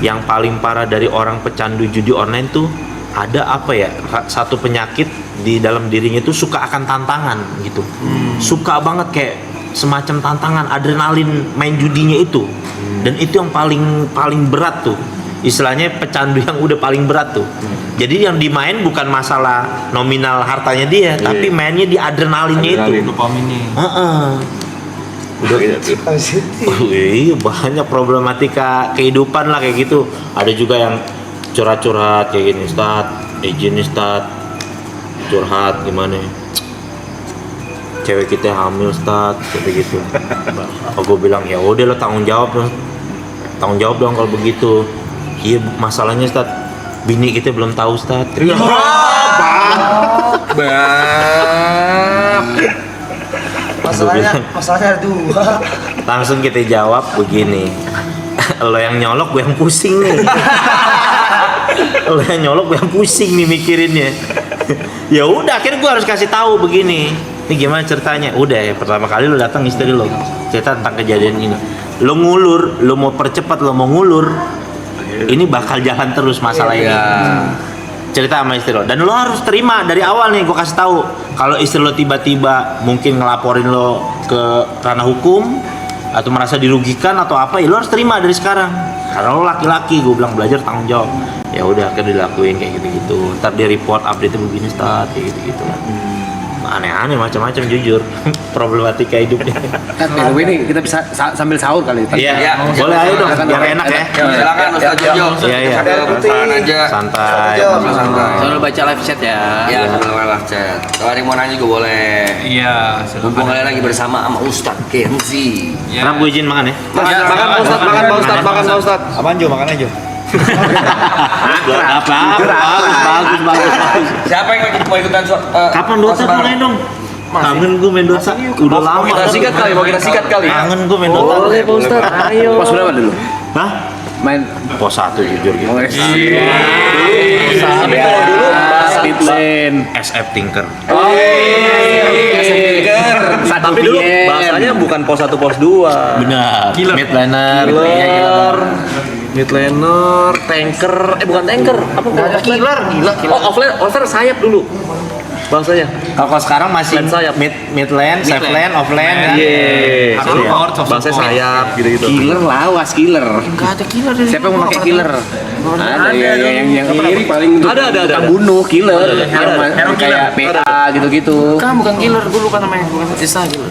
yang paling parah dari orang pecandu judi online tuh ada apa ya, satu penyakit di dalam dirinya tuh suka akan tantangan gitu. Suka banget kayak semacam tantangan, adrenalin main judinya itu. Dan itu yang paling berat tuh, istilahnya pecandu yang udah paling berat tuh. Jadi yang dimain bukan masalah nominal hartanya dia, tapi mainnya di adrenalinnya itu, dopaminnya. Udah iya, banyak problematika kehidupan lah kayak gitu. Ada juga yang curhat-curhat kayak gini, Stat, izin nih Stat, curhat gimana, cewek kita hamil Stat, kayak gitu. Oh, gue bilang ya udah lo tanggung jawab dong kalau begitu. Iya, masalahnya Stat, bini kita belum tahu Stat. Masalahnya ada dua. Langsung kita jawab begini, lo yang nyolok gue yang pusing nih. Lo yang nyolok gue yang pusing nih mikirinnya. Ya udah, akhirnya gue harus kasih tahu begini, ini gimana ceritanya. Udah ya, pertama kali lo datang istri lo cerita tentang kejadian ini, lo ngulur, lo mau percepat, lo mau ngulur, ini bakal jalan terus masalah ini. Cerita sama istri lo, dan lo harus terima dari awal nih. Gue kasih tahu, kalau istri lo tiba-tiba mungkin ngelaporin lo ke ranah hukum atau merasa dirugikan atau apa, ya lo harus terima dari sekarang. Karena lo laki-laki, gue bilang belajar tanggung jawab. Ya udah, akhirnya dilakuin kayak gitu-gitu. Ntar dia report update-nya begini Stat, kayak gitu-gitu. Aneh-aneh macam-macam jujur. Problematika hidupnya. Kan ini kita bisa sambil sahur kali itu. Iya, boleh ayo dong, biar enak ya. Silakan Ustaz Jojo. Iya. Aja. Santai. Sambil baca live chat ya. Iya, sambil live chat. Kalau ada yang mau nanya juga boleh. Iya. Mumpung kalian lagi bersama sama Ustaz Kenzi. Sekarang gue izin makan ya. Makan Pak Ustaz, makan Pak Ustaz. Apaan Jo, makan aja. Bagus. Siapa yang mau ikutan Kapan Dota main dong? Kangen gue main Dota. Udah lama. Mau kita sikat kali. Kangen gue main Dota. Boleh Pak Ustaz, ayo. Pos berapa dulu? Hah? Main Pos 1 jujur gitu. Tapi kalau dulu Speed Lane, SF Tinker. tapi dulu bahasanya bukan pos 1 pos 2. Benar. Midlaner. Midlaner, tanker, bukan tanker, apa killer, gila. Oh, offlane sayap dulu. Bahasanya. Kalau sekarang masih mid lane, safe lane, off lane kan. Iya. Bahasa sayap gitu-gitu. killer lawas killer. Enggak ada killer di Siapa yang mau pakai killer? Ada yang paling Ada. bunuh killer. Hero kayak PA gitu-gitu. Kan bukan killer, gue lupa namanya, bukan istilah killer.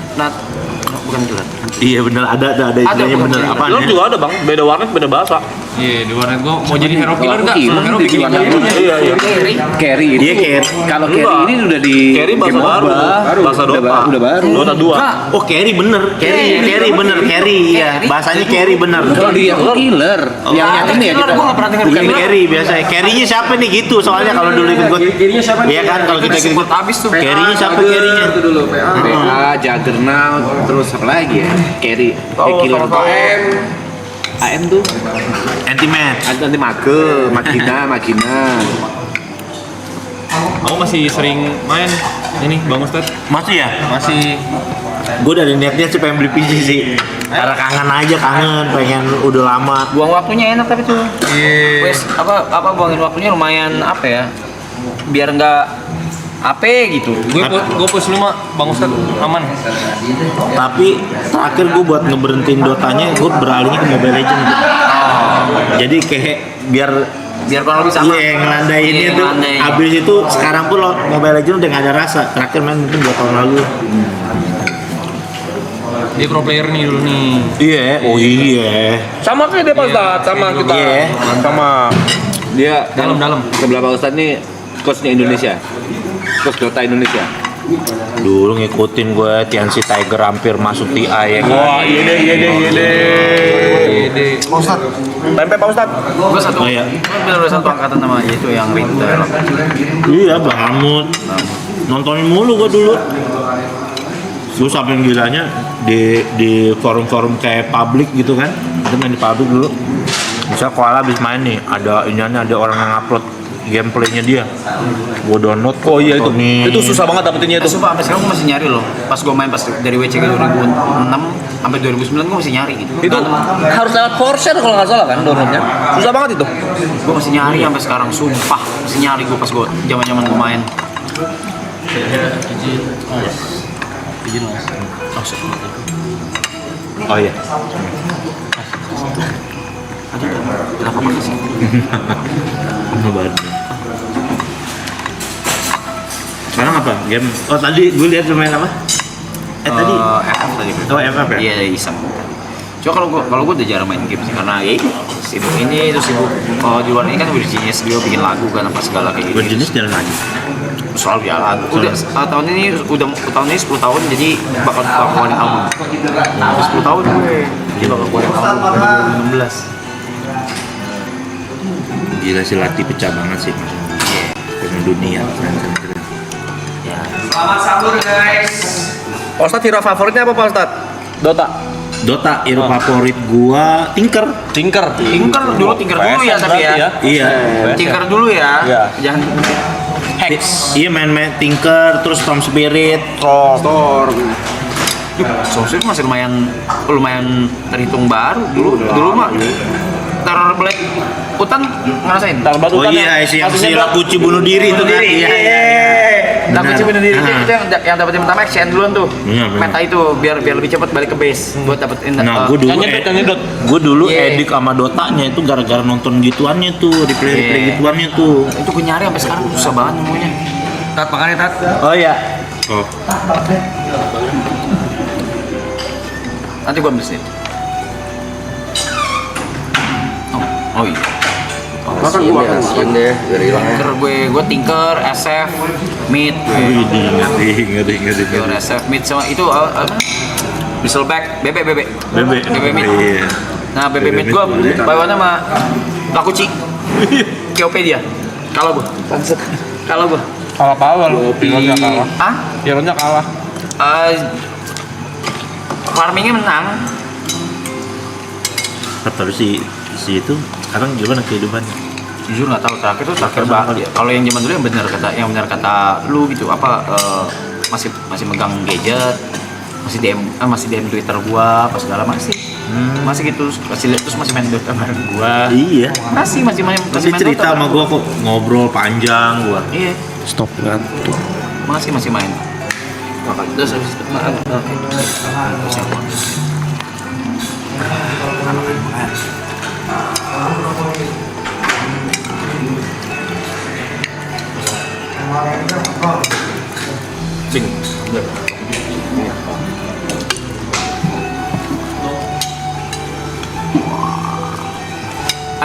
Bukan killer. Iya benar, ada istilahnya benar. Apaan Killer ya? juga ada bang, beda warnet beda bahasa. Iya, di warnet gua mau jadi hero killer enggak? Killer Hero bikin bikin warnet. Iya. Carry itu. Iya, carry. Kalau carry ini udah di Carry bahasa game baru. MOBA. Bahasa Dota. Udah baru. Dota 2. Oh carry bener, carry bener, carry iya. Bahasanya carry bener. Kalau dia killer, yang nyatin ya kita. Bukan carry biasanya. Carry-nya siapa nih gitu? Soalnya kalau dulu ikut Carry-nya siapa? Iya kan kalau kita ikut Habis tuh. carry-nya siapa carry-nya? Itu dulu PA. PA, Juggernaut, terus apa lagi ya? Carry, killer AM tuh Anti-match. anti mage, Magina. Aku masih sering main ini Bang Ustaz. Masih ya? Masih Gue dari niatnya sih pengen beli PC sih. Karena kangen, pengen udah lama. Buang waktunya enak tapi tuh. Iya. Wes buangin waktunya lumayan apa ya? biar nggak apa gitu. Gue plus 5 Bang Ustad aman. Tapi terakhir gue buat ngeberhentiin Dotanya, gue beralihnya ke Mobile Legends. Jadi kayak biar kurang lebih sama. Iya, ngelandain Iya, itu. ngelandain. Abis itu sekarang pun lo Mobile Legends udah gak ada rasa. Terakhir main mungkin 2 tahun lalu. Dia pro player nih dulu nih. Iya, oh iya. Sama kayak dia Pak Ustadz, sama kita. Iya. Sama. Dia Dalam. sebelah Pak Ustadz nih coachnya Indonesia. Coach Dota Indonesia. Dulu ngikutin gue TNC Tiger hampir masuk TI ya kan. Wah, iya deh. Pak Ustadz. Tempe Pak Ustadz. Gue satu, Oh, iya. bener satu angkatan sama itu yang Winter. Iya, Bahamut. Nontonin mulu gue dulu. Gue sampai gilanya di forum-forum kayak publik gitu kan. Itu main di publik dulu. Misal koala habis main nih, ada orang yang upload gameplaynya dia. Gue download. Oh iya itu. tontonin. Itu susah banget dapetinnya itu. Sumpah sampai sekarang gue masih nyari loh. Pas gue main dari WCG 2006 sampai 2009 gue masih nyari gitu. Itu harus lewat Forshare kalau nggak salah kan downloadnya. Susah banget itu. Gue masih nyari sampai sekarang, sumpah masih nyari gue pas gue zaman gue main. Oh iya. Kenapa pakai sih? Sekarang apa? Game? Oh tadi gue lihat main apa? Tadi? FF tadi. Oh FF ya? Iya iseng. Cuma kalau gue udah jarang main game sih karena ya itu sibuk ini itu sibuk. Di luar ini kan udah jenis dia bikin lagu kan apa segala kayak gitu. Berjenis jalan lagi. Selalu jalan. Udah tahun ini 10 tahun jadi bakal keluarin album. 10 tahun gue jadi bakal keluarin album 2016. Gila sih Lati pecah banget sih dengan dunia. Selamat sahur guys. Pak Ustadz hero favoritnya apa Pak Ustadz? Dota. Hero favorit gua Tinker. Tinker Dulu ya tapi ya. Iya. Tinker dulu ya. Iya. Jangan Iya main Tinker terus Storm Spirit. Storm. Source masih lumayan terhitung baru dulu mah Teror Black Hutan ngerasain? Oh iya si yang si Lakuci bunuh diri itu kan. Iya. Lakuci bunuh diri itu yang dapetin pertama action duluan tuh. Iya, bener. Meta itu biar lebih cepat balik ke base buat dapetin. Nah, gue dulu edik sama Dotanya itu gara-gara nonton gituannya tuh, replay gituannya tuh. Itu gue nyari sampai sekarang susah banget nemunya. Tat makannya Tat. Oh iya. Oh. Nanti gue ambil sini. Oh iya. Makan gua makan deh, biar hilang ya. Tinker gue Tinker, SF, Mid. Ngeri. Tinker, SF, Mid sama itu apa? Whistleback, BB Mid. Iya. Nah, BB Mid gue bawaannya sama Lakuci. KOP dia. Kalau gue. Kalah lu. Hero-nya kalah. Ah? Hero-nya kalah. Farmingnya menang. Tapi si itu sekarang gimana kehidupannya? Jujur nggak tahu terakhir banget. Kalau yang zaman dulu yang benar kata lu gitu masih megang gadget, masih DM Twitter gua apa segala masih gitu terus masih main Dota bareng gua. Iya. Masih main cerita Dota sama gua kok ngobrol panjang gua. Iya. Stop ngantuk. Masih main. Terus habis itu makan.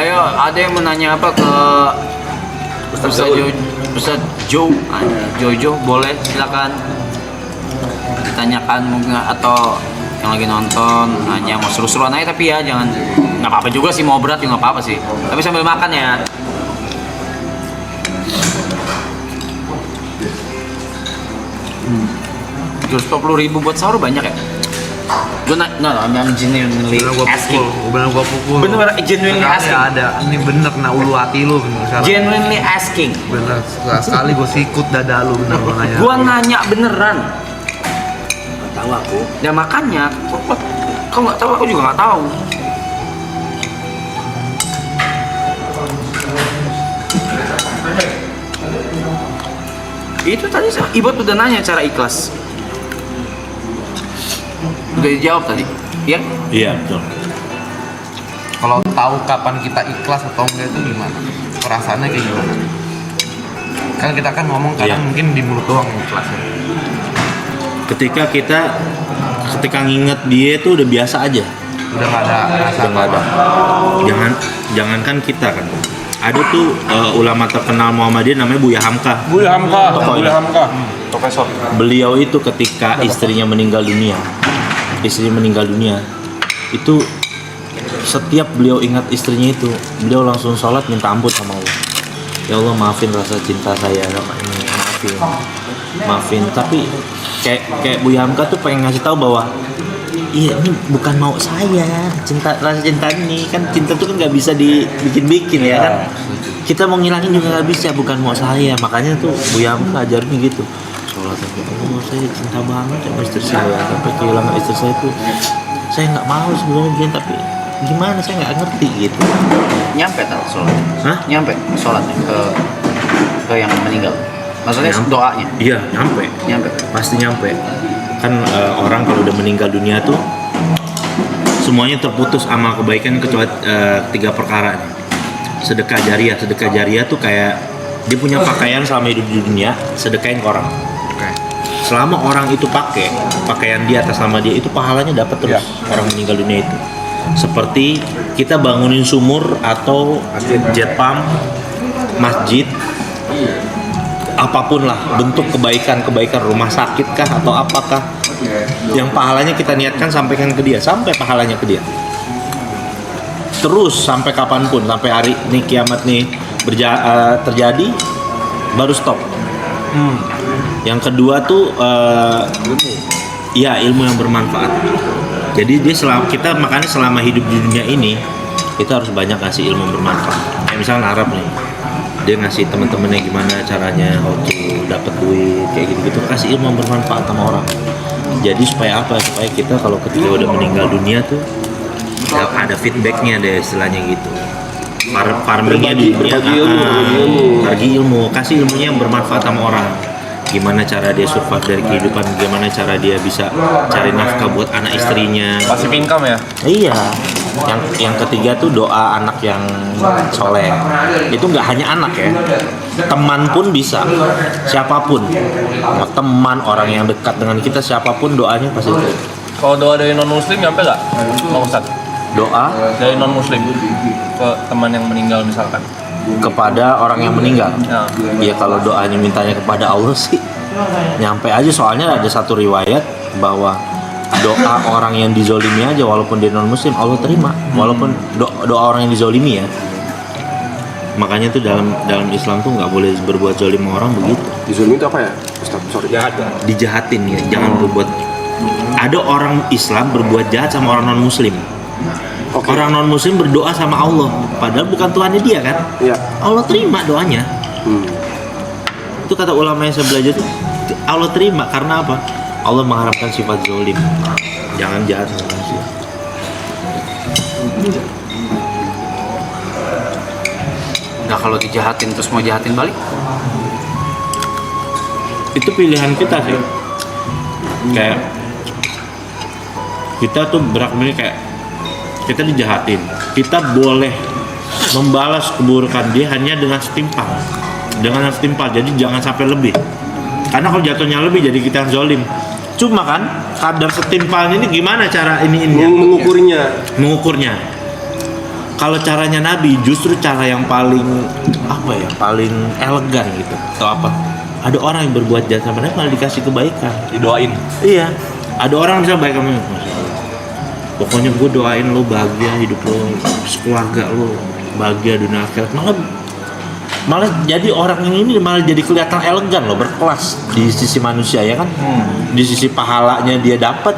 Ayo, ada yang mau nanya apa ke Ustaz Jojo? Boleh silakan ditanyakan mungkin atau yang lagi nonton nanya mau seru-seruan aja tapi ya jangan nggak apa-apa juga sih mau berat juga nggak apa-apa sih tapi sambil makan ya. 340.000 buat sahur banyak ya? Gue I'm genuinely asking. Bener gua pukul. Bener genuinely asking. Ada. Ini bener kena ulu hati lu bener salah. Genuinely asking. Bener sekali gua sikut dada lu bener gua nanya. Gua nanya beneran. Gak tahu aku. Ya makanya, kau nggak tahu aku juga nggak tahu. Itu tadi Ibot udah nanya cara ikhlas. Udah dijawab tadi. Iya? Iya, betul. Kalau tahu kapan kita ikhlas atau enggak itu gimana? Perasaannya kayak gimana? Kan kita kan ngomong kadang mungkin di mulut doang ikhlasnya. Ketika nginget dia itu udah biasa aja. Udah nggak ada rasa apa-apa. Jangankan kita kan. Ada tuh ulama terkenal Muhammadiyah namanya Buya Hamka. Buya Hamka. Buya Hamka. Profesor. Beliau itu ketika istrinya meninggal dunia, itu setiap beliau ingat istrinya itu, beliau langsung sholat minta ampun sama Allah. Ya Allah, maafin rasa cinta saya sama ini, maafin. Tapi kayak Buya Hamka tuh pengen ngasih tahu bahwa iya, ini bukan mau saya, rasa cinta ini kan, cinta tuh kan nggak bisa dibikin-bikin ya kan. Kita mau ngilangin juga nggak bisa, bukan mau saya. Makanya tuh Buya Hamka ajarnya gitu. Sholat sampai Allah, saya cinta banget sama istri saya, sampai kehilangan istri saya tuh saya nggak mau sebenarnya begini, tapi gimana saya nggak ngerti gitu. Nyampe tak sholat? Hah? Nyampe sholatnya ke yang meninggal. Maksudnya doanya? Iya, nyampe. Pasti nyampe. Kan orang kalau udah meninggal dunia tuh semuanya terputus amal kebaikan kecuali 3 perkara. Sedekah jariah tuh kayak dia punya pakaian selama hidup di dunia, sedekahin ke orang. Selama orang itu pakai pakaian dia atas nama dia, itu pahalanya dapat terus. Orang meninggal dunia itu seperti kita bangunin sumur atau jet pump, masjid, apapun lah bentuk kebaikan rumah sakit kah atau apakah yang pahalanya kita niatkan sampaikan ke dia, sampai pahalanya ke dia terus sampai kapanpun, sampai hari ini kiamat nih terjadi baru stop. Yang kedua tuh ilmu yang bermanfaat. Jadi kita makanya selama hidup di dunia ini kita harus banyak ngasih ilmu bermanfaat. Kayak misalnya Arab nih, dia ngasih teman-temannya gimana caranya waktu dapat duit kayak gitu-gitu, kasih ilmu yang bermanfaat sama orang. Jadi supaya kita kalau ketika udah meninggal dunia tuh ada feedbacknya deh istilahnya gitu. Farmingnya berbagi ilmu, kasih ilmunya yang bermanfaat sama orang. Gimana cara dia survive dari kehidupan, gimana cara dia bisa cari nafkah buat anak istrinya. Passive income ya? Iya. Yang ketiga tuh doa anak yang soleh. Itu nggak hanya anak ya, teman pun bisa, siapapun, teman, orang yang dekat dengan kita, siapapun doanya pasti itu. Kalau doa dari non muslim nyampe nggak, Bang Ustadz? Doa dari non muslim ke teman yang meninggal misalkan? Kepada orang yang meninggal. Ya kalau doanya mintanya kepada Allah sih nyampe aja. Soalnya ada satu riwayat bahwa doa orang yang dizolimi aja walaupun dia non muslim Allah terima, walaupun doa orang yang dizolimi ya. Makanya tuh dalam Islam tuh nggak boleh berbuat zolim sama orang begitu. Dizolimi itu apa ya? Ustaz, sorry. Dijahatin ya, jangan berbuat. Ada orang Islam berbuat jahat sama orang non muslim. Orang non muslim berdoa sama Allah, padahal bukan Tuhannya dia kan. Allah terima doanya. Itu kata ulama yang saya belajar tuh, Allah terima karena apa? Allah mengharapkan sifat zolim, jangan jahat sama manusia. Nah kalau dijahatin terus mau jahatin balik? Itu pilihan kita sih. Kayak kita tuh berak-berik kayak kita dijahatin, kita boleh membalas keburukan dia hanya dengan setimpal, jadi jangan sampai lebih, karena kalau jatuhnya lebih jadi kita yang zolim. Cuma kan kadar setimpalnya ini gimana cara mengukurnya. Kalau caranya Nabi justru cara yang paling paling elegan gitu. Atau apa, ada orang yang berbuat jahat sama dia malah dikasih kebaikan, Didoain. Iya, ada orang bisa baik sama pokoknya gue doain lo bahagia hidup lo, keluarga lo bahagia dunia akhirat. Malah jadi orang yang ini malah jadi kelihatan elegan lo, berkelas di sisi manusia ya kan. Di sisi pahalanya dia dapat,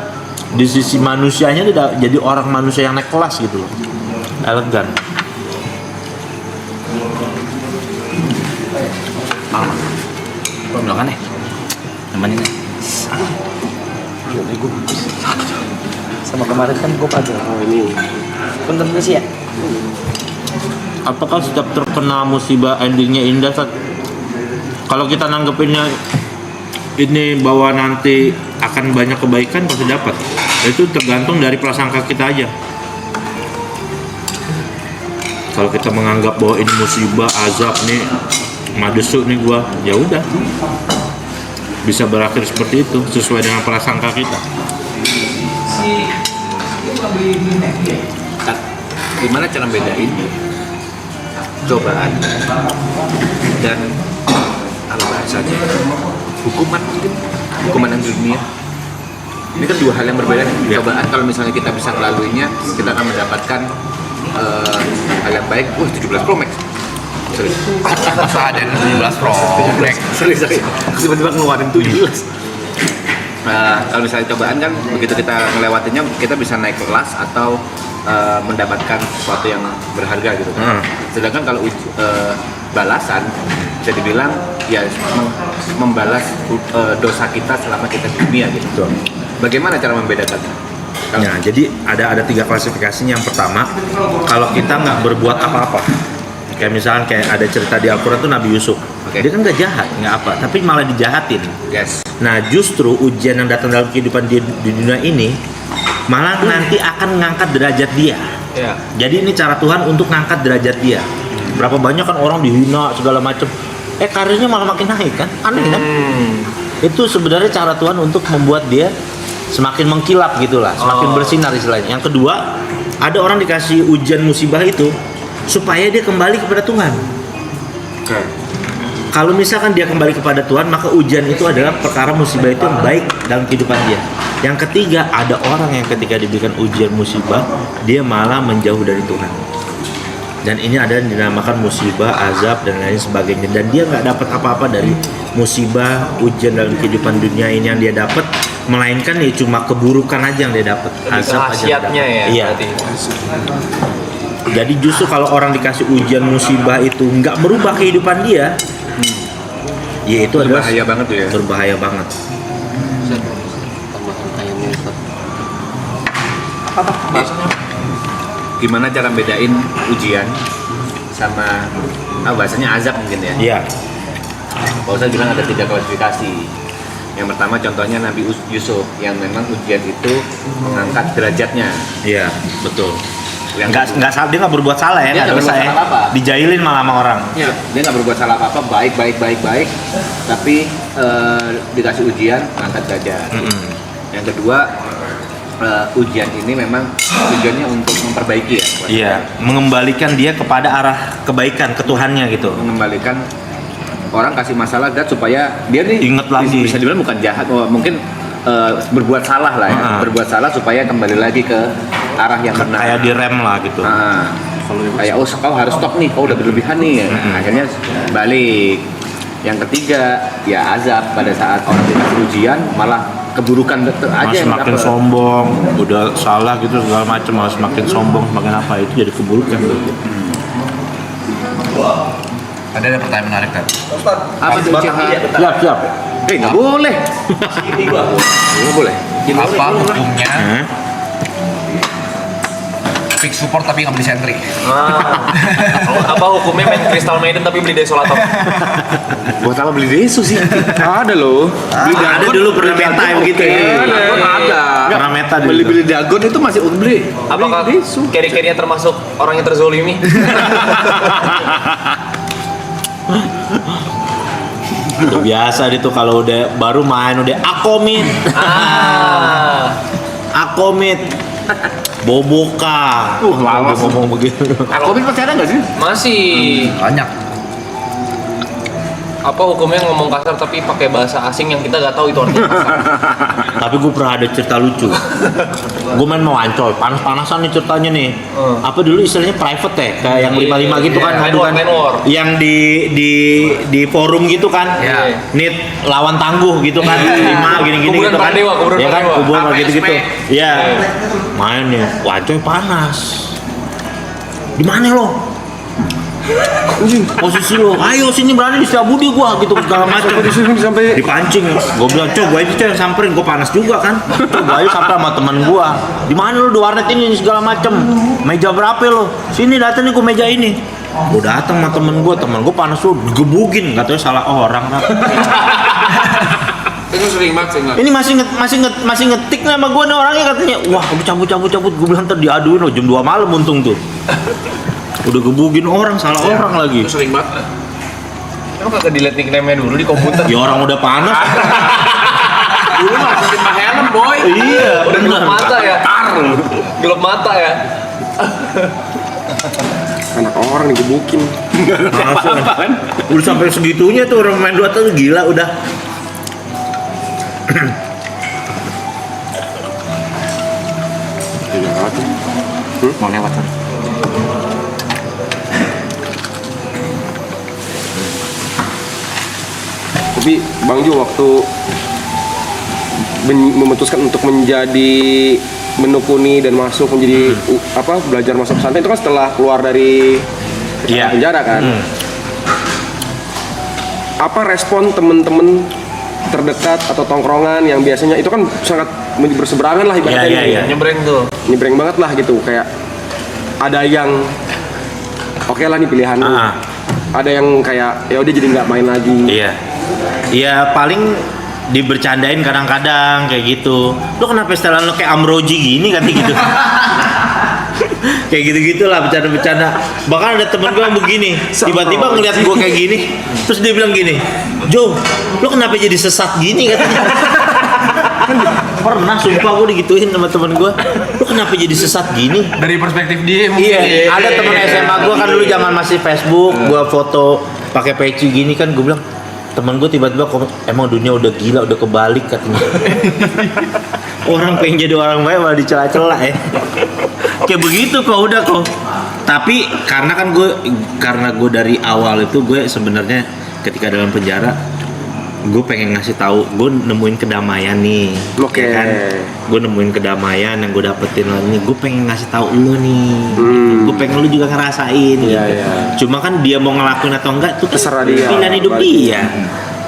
di sisi manusianya dia jadi orang manusia yang naik kelas gitu loh, elegan. Malam belum kan namanya sama kemarin kan gue pada ini punten sih ya. Apakah setiap terkena musibah endingnya indah, Sat? Kalau kita nanggepinnya ini bahwa nanti akan banyak kebaikan pasti dapat. Itu tergantung dari prasangka kita aja. Kalau kita menganggap bahwa ini musibah, azab nih, madesu nih gua, ya udah. Bisa berakhir seperti itu sesuai dengan prasangka kita. Gimana cara bedain cobaan dan apa bahasanya hukuman mungkin, hukuman yang dunia? Ini kan dua hal yang berbeda nih. Cobaan kalau misalnya kita bisa melaluinya, kita akan mendapatkan hal yang baik. 17 Pro Max. Serius. Masa ada yang 17 Pro Max? Serius. Tiba-tiba ngeluarin 17. Kalau misalnya cobaan kan begitu kita melewatinya, kita bisa naik kelas atau mendapatkan sesuatu yang berharga gitu kan. Sedangkan kalau balasan bisa dibilang ya membalas dosa kita selama kita di dunia gitu. Bagaimana cara membedakan? Ya, jadi ada 3 klasifikasinya. Yang pertama, kalau kita nggak berbuat apa-apa, kayak misalkan ada cerita di Al-Quran tuh Nabi Yusuf. Dia kan nggak jahat, nggak apa, tapi malah dijahatin. Nah, justru ujian yang datang dalam kehidupan di dunia ini malah nanti akan mengangkat derajat dia. Jadi ini cara Tuhan untuk mengangkat derajat dia. Berapa banyak kan orang dihina segala macam, karirnya malah makin naik kan, aneh kan? Itu sebenarnya cara Tuhan untuk membuat dia semakin mengkilap gitulah, semakin bersinar istilahnya. Yang kedua, ada orang dikasih ujian musibah itu supaya dia kembali kepada Tuhan. Kalau misalkan dia kembali kepada Tuhan, maka ujian itu adalah perkara musibah itu yang baik dalam kehidupan dia. Yang ketiga, ada orang yang ketika diberikan ujian musibah, dia malah menjauh dari Tuhan. Dan ini ada yang dinamakan musibah, azab, dan lain sebagainya. Dan dia nggak dapat apa-apa dari musibah, ujian dalam kehidupan dunia ini yang dia dapat, melainkan ya cuma keburukan aja yang dia dapat. Azab aja yang dia dapat. Iya. Jadi justru kalau orang dikasih ujian musibah itu nggak merubah kehidupan dia, ya itu adalah berbahaya banget tuh ya. Berbahaya banget. Apa bahasanya? Gimana cara bedain ujian sama bahasanya azab mungkin ya? Iya. Pak Ustadz bilang ada 3 klasifikasi. Yang pertama contohnya Nabi Yusuf yang memang ujian itu mengangkat derajatnya. Iya, betul. Nggak salah, dia nggak berbuat salah ya, nggak dosa ya. Dijailin malah sama orang. Iya, dia nggak berbuat salah apa-apa, baik, tapi dikasih ujian mengangkat derajat. Yang kedua, ujian ini memang tujuannya untuk memperbaiki ya. Iya, mengembalikan dia kepada arah kebaikan ke Tuhannya gitu. Mengembalikan orang kasih masalah dan supaya dia nih ingat lagi. Bisa dibilang bukan jahat, mungkin berbuat salah lah ya. Berbuat salah supaya kembali lagi ke arah yang benar. Kayak direm lah gitu. Kayak kau harus stop nih, kau udah berlebihan nih. Akhirnya balik. Yang ketiga ya azab, pada saat orang dikasih ujian malah keburukan aja yang semakin dapet. sombong, udah salah gitu segala macam, malah semakin sombong, semakin apa, itu jadi keburukan tuh. Ada pertanyaan menarik kan? Apa tuh Siap. Nggak boleh. Nggak boleh. Apa hukumnya? Fix support tapi nggak beli sentri. Apa hukumnya main Crystal Maiden tapi beli desolator? Buat apa beli desu sih? Ada loh. Ada dulu pernah meta begitu ya. Ada. Pernah meta dulu. Beli dagon itu masih beli. Apakah carry-carry-nya termasuk orang yang terzolimi? Itu biasa itu kalau udah baru main udah akomit. Akomit. Boboka. Lawas ngomong begitu. Akomit masih ada nggak sih? Masih. Banyak. Apa hukumnya ngomong kasar tapi pakai bahasa asing yang kita nggak tahu itu artinya kasar? Tapi gue pernah ada cerita lucu. Gue main mau Ancol, panas-panasan nih ceritanya nih. Apa dulu istilahnya private ya, kayak yang 55 gitu kan, yang di forum gitu kan. Need lawan tangguh gitu kan, 5 gini-gini gitu kan. Ya kan, kuburan gitu-gitu. Iya. Main nih, Ancol panas. Di mana lo? Posisi lo, ayo sini berani di Setiabudi gua gitu segala macam. Sampai dipancing. Gua bilang, coba itu yang samperin, gua panas juga kan. Coba ayo sampai sama teman gua. Di mana lo di warnet ini segala macam. Meja berapa lo? Sini datang nih gua meja ini. Gue datang sama temen gue panas tuh digebukin, katanya salah orang. Itu sering banget. Ini masih ngetik nih sama gue nih orangnya, katanya wah cabut. Gue bilang ntar diaduin loh jam 2 malam untung tuh. Udah gebukin orang, salah orang lagi. Itu sering banget. Emang kagak dilihat nickname-nya dulu di komputer? Ya orang udah panas. Dulu mah masukin pakai helm boy. Iya, udah gelap mata ya. Gelap mata ya. Anak orang digebukin. Apa kan? Udah sampai segitunya tuh orang main Dota tuh gila udah. Mau lewat kan? Tapi Bang Jo waktu memutuskan untuk menjadi menekuni dan masuk menjadi belajar masuk pesantren itu kan setelah keluar dari penjara kan. Apa respon temen-temen terdekat atau tongkrongan yang biasanya itu kan sangat berseberangan lah ibaratnya nyebreng banget lah gitu, kayak ada yang oke lah nih pilihan ada yang kayak ya udah jadi nggak main lagi. Iya paling dibercandain kadang-kadang kayak gitu. Lo kenapa setelan lo kayak Amroji gini kan gitu. Kayak gitu-gitu lah bercanda-bercanda. Bahkan ada temen gue yang begini, tiba-tiba ngeliat gue kayak gini, terus dia bilang gini, Jo, lo kenapa jadi sesat gini katanya. Pernah sumpah gue digituin sama temen gue, lo kenapa jadi sesat gini. Dari perspektif dia mungkin. Iya, ada temen SMA gue kan dulu zaman masih Facebook, gue foto pakai peci gini kan, gue bilang temen gue tiba-tiba emang dunia udah gila, udah kebalik katanya. Orang pengen jadi orang baik malah dicela-cela ya. Kayak begitu kok udah kok. Tapi karena gue dari awal itu gue sebenarnya ketika dalam penjara gue pengen ngasih tahu, gue nemuin kedamaian nih. Oke. Ya kan? Gue nemuin kedamaian yang gue dapetin nih. Gue pengen ngasih tahu lu nih. Gitu. Gue pengen lu juga ngerasain. Gitu. Cuma kan dia mau ngelakuin atau enggak itu terserah dia. Pilihan hidup dia.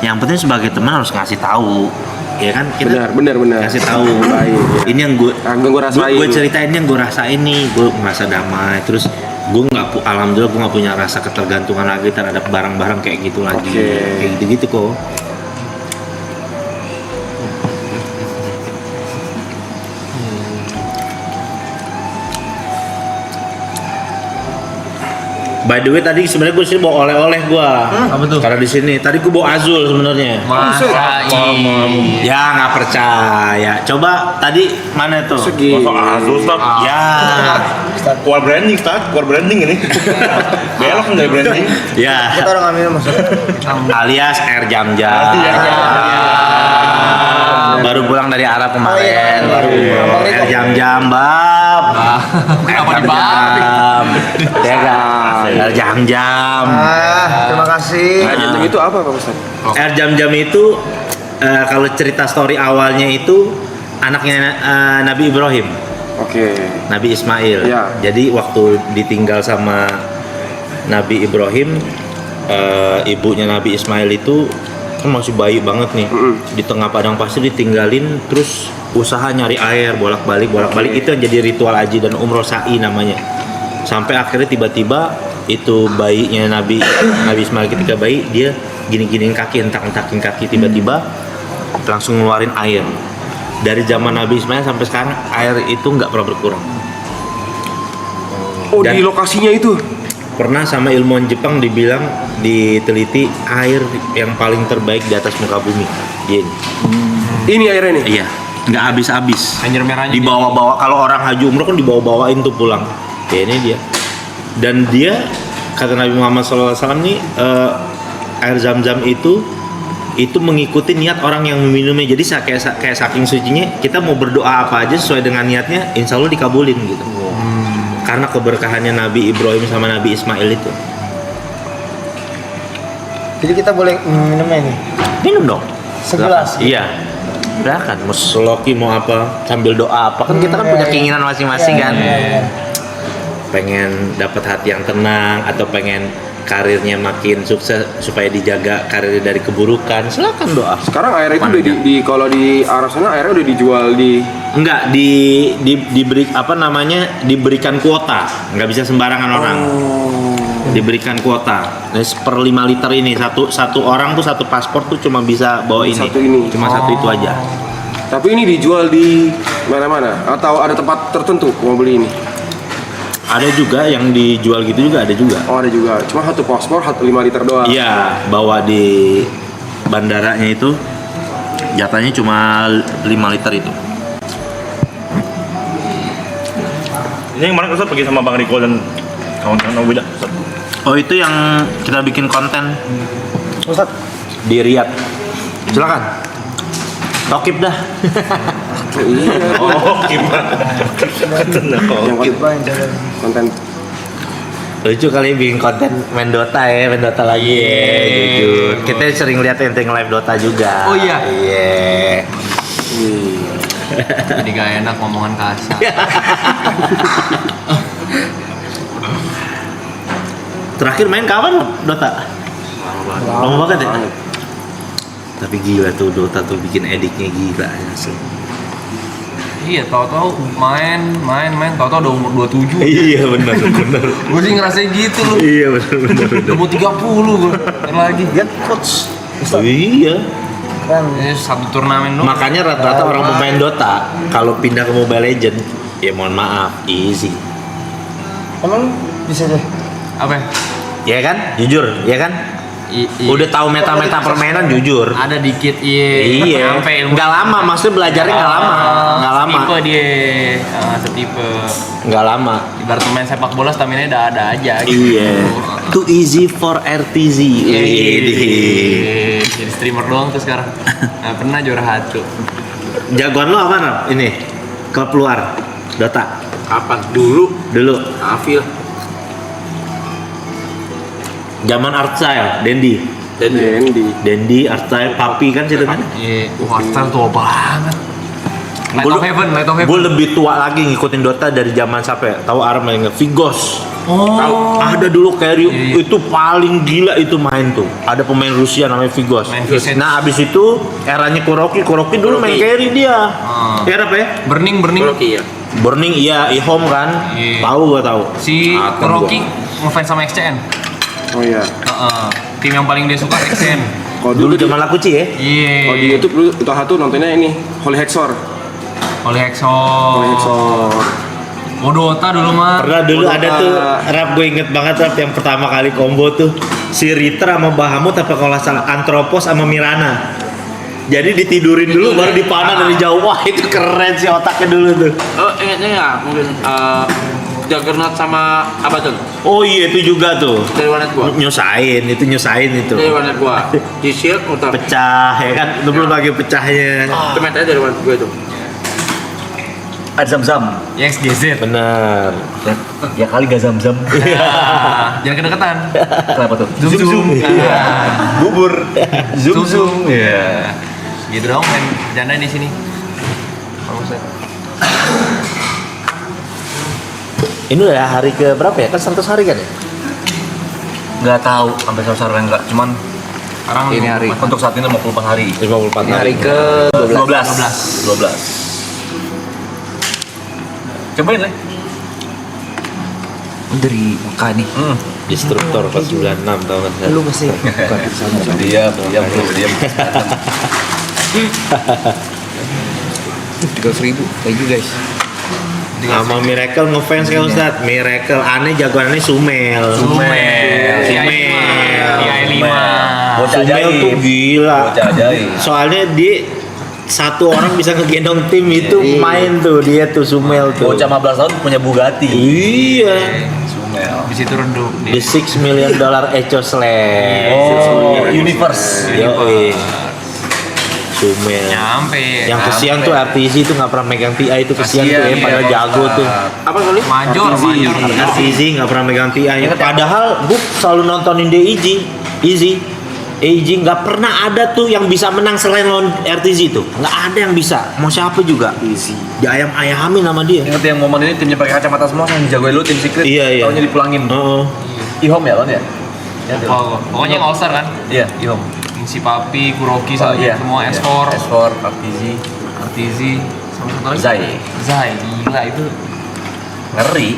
Yang penting sebagai teman harus ngasih tahu. Ya kan kita benar kasih tahu. Ini yang gue rasain. Gue ceritain yang gue rasain nih. Gue merasa damai. Terus gue alhamdulillah gue nggak punya rasa ketergantungan lagi terhadap barang-barang kayak gitu lagi. Kayak gitu kok. By the way tadi sebenarnya gue sih bawa oleh-oleh gue. Apa tuh? Karena di sini tadi gue bawa Azul sebenarnya. Ya nggak percaya. Coba tadi mana tuh? Azul Ustaz. Ya. Keluar branding Ustaz, keluar branding ini. Belok dari branding. Ya. Kita orang ambil maksudnya. Alias Air Jam-Jam. Baru pulang dari Arab kemarin. Baru Air Jam-Jam, Bab. Kenapa dibab? Ya kan. Air Jam-Jam. Terima kasih. Air Jam-Jam itu apa Pak Ustaz? Air Jam-Jam itu kalau cerita story awalnya itu anaknya Nabi Ibrahim. Nabi Ismail. Ya. Jadi waktu ditinggal sama Nabi Ibrahim, ibunya Nabi Ismail itu kan masih bayi banget nih. Di tengah padang pasir ditinggalin, terus usaha nyari air bolak-balik itu yang jadi ritual haji dan umroh sa'i namanya. Sampai akhirnya tiba-tiba itu bayinya Nabi Ismail ketika bayi dia gini-giniin kaki, entak-entakin kaki, tiba-tiba langsung ngeluarin air. Dari zaman Nabi Ismail sampai sekarang air itu nggak pernah berkurang. Dan di lokasinya itu pernah sama ilmuwan Jepang dibilang, diteliti air yang paling terbaik di atas muka bumi. Ini airnya nih? Iya, nggak habis-habis. Anjir merahnya dibawa-bawa, kalau orang haji umroh kan dibawa-bawain tuh pulang. Ya ini dia. Dan dia kata Nabi Muhammad SAW nih, air Zam-Zam itu mengikuti niat orang yang meminumnya. Jadi kayak saking sucinya, kita mau berdoa apa aja sesuai dengan niatnya, insya Allah dikabulin gitu. Karena keberkahannya Nabi Ibrahim sama Nabi Ismail itu. Jadi kita boleh minumnya ini? Minum dong. Segelas? Iya. Udah kan, mau seloki mau apa, sambil doa apa, kan kita kan punya keinginan masing-masing kan. Pengen dapat hati yang tenang, atau pengen karirnya makin sukses supaya dijaga karir dari keburukan, silakan doa. Sekarang air itu udah kalau di arah sana airnya udah dijual enggak diberi diberikan kuota, nggak bisa sembarangan orang. Diberikan kuota. Nah, per 5 liter ini satu orang tuh satu paspor tuh cuma bisa bawa ini. Satu ini. Cuma satu itu aja. Tapi ini dijual di mana-mana atau ada tempat tertentu mau beli ini? Ada juga yang dijual gitu juga ada juga. Oh ada juga. Cuma satu paspor 5 liter doang. Iya, bawa di bandaranya itu jatahnya cuma 5 liter itu. Ini yang kemarin Ustaz pergi sama Bang Riko dan kawan-kawan beda. Oh itu yang kita bikin konten Ustaz di Riyadh. Silakan. Tokip dah. Oh, gimana? Konten Lucu kali bikin konten main Dota ya, main Dota lagi ya, jujur. Kita sering lihat ente live Dota juga. Oh iya? Iya. Jadi gak enak ngomongan kasar. Terakhir main kapan Dota? Lama banget ya? Tapi gila tuh Dota tuh bikin editnya gila asli. Iya, tahu-tahu main, tahu-tahu udah umur 27. Iya benar. Gue sih ngerasain gitu loh. Iya benar. Udah mau 30 gue lagi. Lihat coach. Iya. Kan satu turnamen doang. Makanya rata-rata orang pemain Dota kalau pindah ke Mobile Legend, ya mohon maaf, easy. Emang bisa deh. Apa? Ya kan? Jujur, ya kan? Udah tahu meta-meta permainan jujur. Ada dikit iya. Nggak lama, maksudnya belajarnya nggak lama. Setipe dia, setipe. Nggak lama. Ibarat main sepak bola stamina udah ada aja. Gitu. Iya. Too easy for RTZ. Jadi streamer doang tuh sekarang. Nggak pernah juara 1. Jagoan lo apa Nap? Ini klub luar Dota. Kapan? Dulu. Afil. Zaman Artstyle, Dendi, Artstyle, Papi kan situ kan? Iya, Artstyle tua banget. Light of Heaven. Gue lebih tua lagi ngikutin Dota dari zaman siapa ya? Tahu Arma yang Vigos. Tahu? Ada dulu carry itu paling gila itu main tuh. Ada pemain Rusia namanya Vigos. Nah abis itu eranya Kuroki dulu main carry dia. Era apa ya? Burning. Kuroki ya. Burning iya, Ihom kan? Tahu gua tahu. Si Kuroki ngefans sama XCN. Oh iya. Tim yang paling dia suka XCN. Kalau Dulu zaman Lakuci ya? Iya. Kalau di YouTube dulu itu satu nontonnya ini Holy Hexor. Oh Dota dulu mah. Pernah dulu ada tuh rap, gue inget banget rap yang pertama kali combo tuh si Ritter sama Bahamut apa kalau salah Antropos sama Mirana. Jadi ditidurin dulu baru dipanah dari jauh. Wah itu keren sih otaknya dulu tuh. Oh ingatnya ya mungkin Juggernaut sama Abaddon. Oh iya itu juga tuh. Dari warnet gua. Nyusahin itu. Dari warnet gua. Di shield motor. Pecah ya kan. Lu belum lagi pecahnya. Itu metanya dari warnet gua itu. Ada zam-zam. Yes, GZ. Bener. Ya kali gak zam-zam. Jangan kedekatan. Kenapa tuh? Zoom. Bubur. Zoom. Iya. Gitu dong main bercanda di sini. Ini udah hari ke berapa ya? Kan 100 hari kan ya? Nggak tahu sampai 100 hari enggak. Cuman Sekarang ini hari untuk saat ini 54 hari. 54 Ini hari ke 12. Cobain lah. Dari Mekah nih. Instruktur pas 96 tahun kan. Lu masih diam. 300.000 thank you guys. Sama Miracle ngefans kan Ustaz. Miracle aneh jagoannya Sumel. Sumel tuh gila. Soalnya dia satu orang bisa ngegendong tim itu main tuh dia tuh Sumel tuh. Bocah 15 tahun punya Bugatti. Iya. Sumel. Di situ redup. The $6 million Echo Slash. Universe. Sumel. Nyampe. Yang kesian tuh RTZ tuh nggak pernah megang TI itu kesian tuh ya, padahal jago tuh. Apa kali? Major. RTZ nggak pernah megang TI. Padahal gue selalu nontonin dia Easy nggak pernah ada tuh yang bisa menang selain lawan RTZ tuh, nggak ada yang bisa. Mau siapa juga. Easy. Diayam-ayamin sama dia. Ingat yang momen ini timnya pakai kacamata semua yang jagoin lu tim secret. Iya. Taunya dipulangin. Ihom ya kan ya? Pokoknya yang all-star kan? Iya, Ihom. Si Papi, Kuroki sama semua S4, RTZ, sama satu lagi. Zai, gila itu ngeri.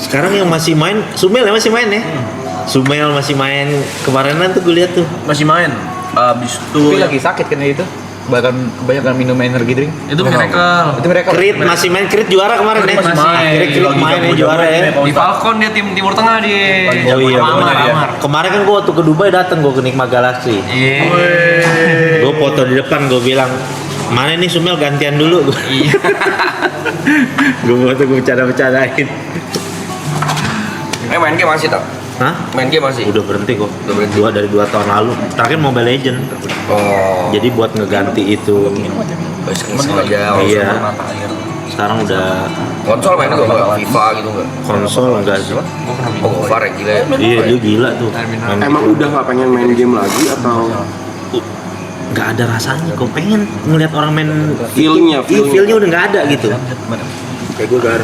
Sekarang yang masih main, Sumel ya masih main ya? Sumel masih main, kemarinan tuh gue lihat tuh. Masih main. Abis itu Tapi lagi sakit kan itu. Bahkan kebanyakan minum energi drink. Itu Miracle. Itu mereka. Krit masih main, Krit juara kemarin ya? Masih main. Krit main ya juara ya. Di Falcon dia tim Timur Tengah dia. Oh iya Amar. Kemarin kan gue waktu ke Dubai dateng gue ke Nikma Galaxy. Iya. Gue foto di depan, gue bilang mana nih Sumel gantian dulu. Iya. Gue foto, gue bercanda-bercandain. Main game masih tak? Hah? Main game masih? Udah berhenti kok. Udah berhenti. Dari 2 tahun lalu. Terakhir Mobile Legend. Oh. Jadi buat ngeganti itu. Sengaja. Iya. Sekarang udah Konsol main juga nggak? FIFA gitu nggak? konsol enggak sih. Oh, Gofar ya gila ya. Iya, dia gila tuh. Main Emang gitu. udah nggak pengen main game lagi atau Nggak ada rasanya. Kok pengen ngeliat orang main Feel-nya, Iya, feel-nya udah nggak ada gitu. kayak gue gar?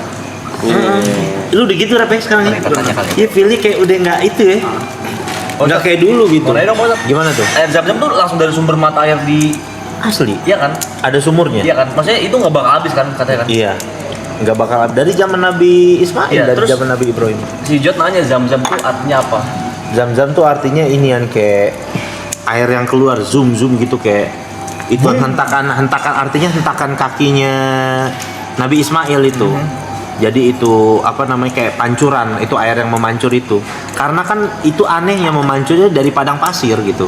Lu udah gitu Rap ya sekarang ya? Iya, feel-nya kayak udah nggak itu ya. Nggak kayak dulu gitu. Boleh dong, Bos. Gimana tuh? Air Zam-Zam tuh langsung dari sumber mata air di Asli. iya kan? Ada sumurnya. Iya kan? Maksudnya itu nggak bakal habis kan katanya kan? Iya. Nggak bakal dari zaman Nabi Ismail, Iya, dari terus- zaman Nabi Ibrahim. Si Jod nanya Zam-Zam tuh artinya apa? Zam-zam tuh artinya ini yang kayak air yang keluar zoom gitu kayak itu hentakan artinya hentakan kakinya Nabi Ismail itu. Jadi itu apa namanya kayak pancuran, itu air yang memancur itu. Karena kan itu anehnya memancurnya dari padang pasir gitu.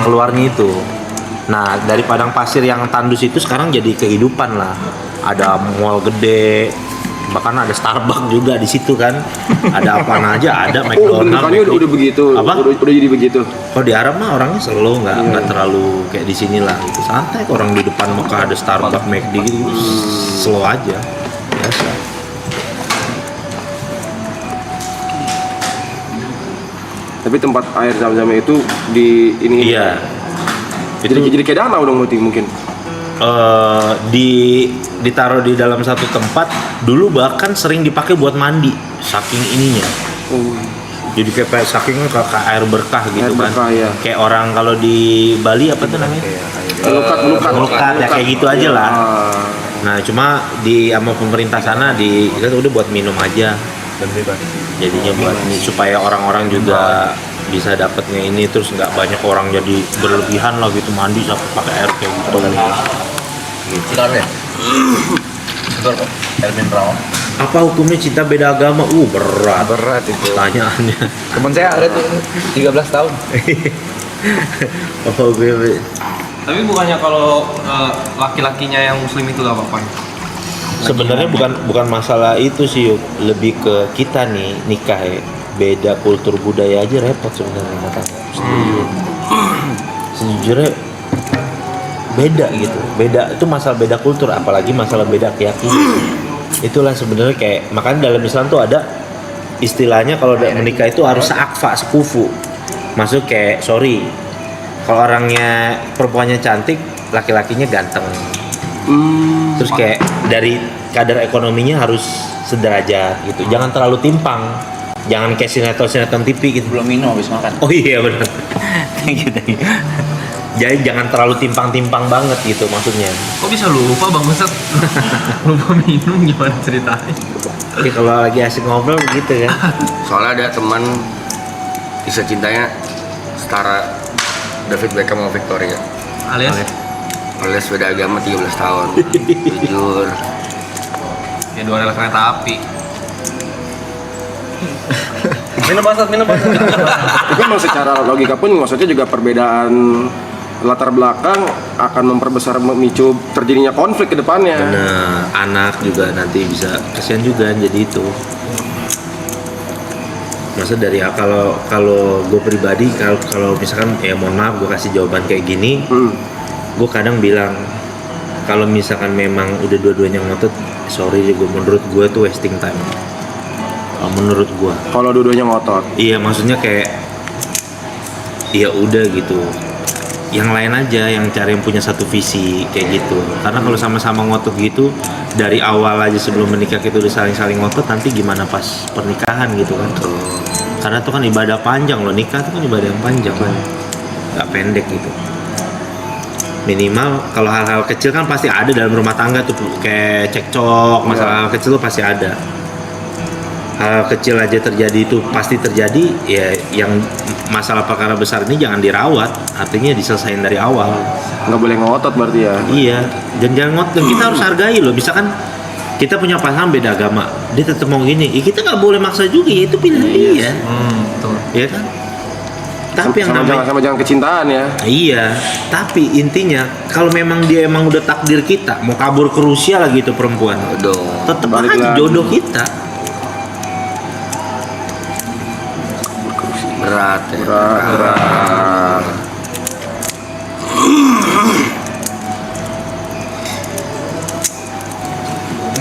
Keluarnya itu. Nah, dari padang pasir yang tandus itu sekarang jadi kehidupan lah. Ada mall gede, bahkan ada Starbucks juga di situ kan. Ada apaan aja, ada Oh, McDonald's. bentukannya udah begitu. Apa? Udah jadi begitu. Kalau di Arab mah orangnya slow, nggak terlalu kayak di sini lah. Gitu. Santai, orang di depan Mekah ada Starbucks, McD gitu, slow aja, biasa. Tapi tempat air zam-zamnya itu di ini. Iya. Jadi kayak danau dong berarti mungkin. Ditaruh di dalam satu tempat. Dulu bahkan sering dipakai buat mandi, saking ininya. Oh. Jadi kayak saking kayak air berkah gitu Air berkah, kan. ya. Kayak orang kalau di Bali apa tuh namanya? Melukat ya kayak gitu aja lah. Nah cuma di sama pemerintah sana kita udah buat minum aja. Jadinya buat supaya orang-orang juga bisa dapatnya ini, terus nggak banyak orang jadi berlebihan lah gitu mandi sampai pakai air kayak gitu. Silakan ya. Betul kok. Erwin Perawan. Apa hukumnya cinta beda agama? Berat itu. Tanyaannya. Temen saya ada tuh 13 tahun. Apa gue? Tapi bukannya kalau laki-lakinya yang muslim itu gak apa-apa? Sebenarnya bukan masalah itu sih, Yuk. Lebih ke kita nih nikah ya. Beda kultur budaya aja repot sebenarnya kata. Sejujurnya beda gitu. Beda itu masalah beda kultur, apalagi masalah beda keyakinan. Itulah sebenarnya kayak makanya dalam Islam tuh ada istilahnya kalau udah menikah itu harus seakfa, sekufu. Maksud kayak kalau orangnya perempuannya cantik, laki-lakinya ganteng. Terus kayak dari kadar ekonominya harus sederajat gitu. Jangan terlalu timpang. Jangan kayak sinetron TV gitu. Belum minum habis makan. Oh iya benar. Thank you. Jadi jangan terlalu timpang-timpang banget gitu maksudnya. Kok bisa lupa Bang Ustad? Lupa minum gimana ceritanya? Jadi kalau lagi asik ngobrol gitu kan. Soalnya ada teman kisah cintanya setara David Beckham sama Victoria. Alias beda agama 13 tahun. Jujur. Ya 2 rel kereta api. Minum Ustad. Itu kan secara logika pun maksudnya juga perbedaan latar belakang akan memperbesar memicu terjadinya konflik ke depannya. Benar, anak juga nanti bisa kasihan juga jadi itu. Maksud dari kalau gue pribadi kalau misalkan ya mohon maaf gue kasih jawaban kayak gini, gue kadang bilang kalau misalkan memang udah dua-duanya ngotot, sorry gue menurut gue tuh wasting time. Menurut gue. Kalau dua-duanya ngotot. Iya maksudnya kayak ya udah gitu. Yang lain aja yang cari yang punya satu visi kayak gitu. Karena kalau sama-sama ngotot gitu dari awal aja sebelum menikah kita udah saling ngotot, nanti gimana pas pernikahan gitu kan. Karena itu kan ibadah panjang loh, nikah itu kan ibadah yang panjang kan. Gak pendek gitu. Minimal kalau hal-hal kecil kan pasti ada dalam rumah tangga tuh, kayak cekcok, masalah hal kecil tuh pasti ada. hal kecil aja terjadi itu pasti terjadi, ya yang masalah perkara besar ini jangan dirawat, artinya diselesain dari awal. Nggak boleh ngotot berarti ya. Iya, dan jangan ngotot. Dan kita harus hargai loh, misalkan kita punya pasangan beda agama, dia tetap mau gini, ya kita nggak boleh maksa juga, ya itu pilihan dia. Betul. Ya kan? Tapi yang namanya sama jangan kecintaan ya. Iya, tapi intinya kalau memang dia emang udah takdir kita mau kabur ke Rusia lagi itu perempuan, tetap aja jodoh kita. Berat.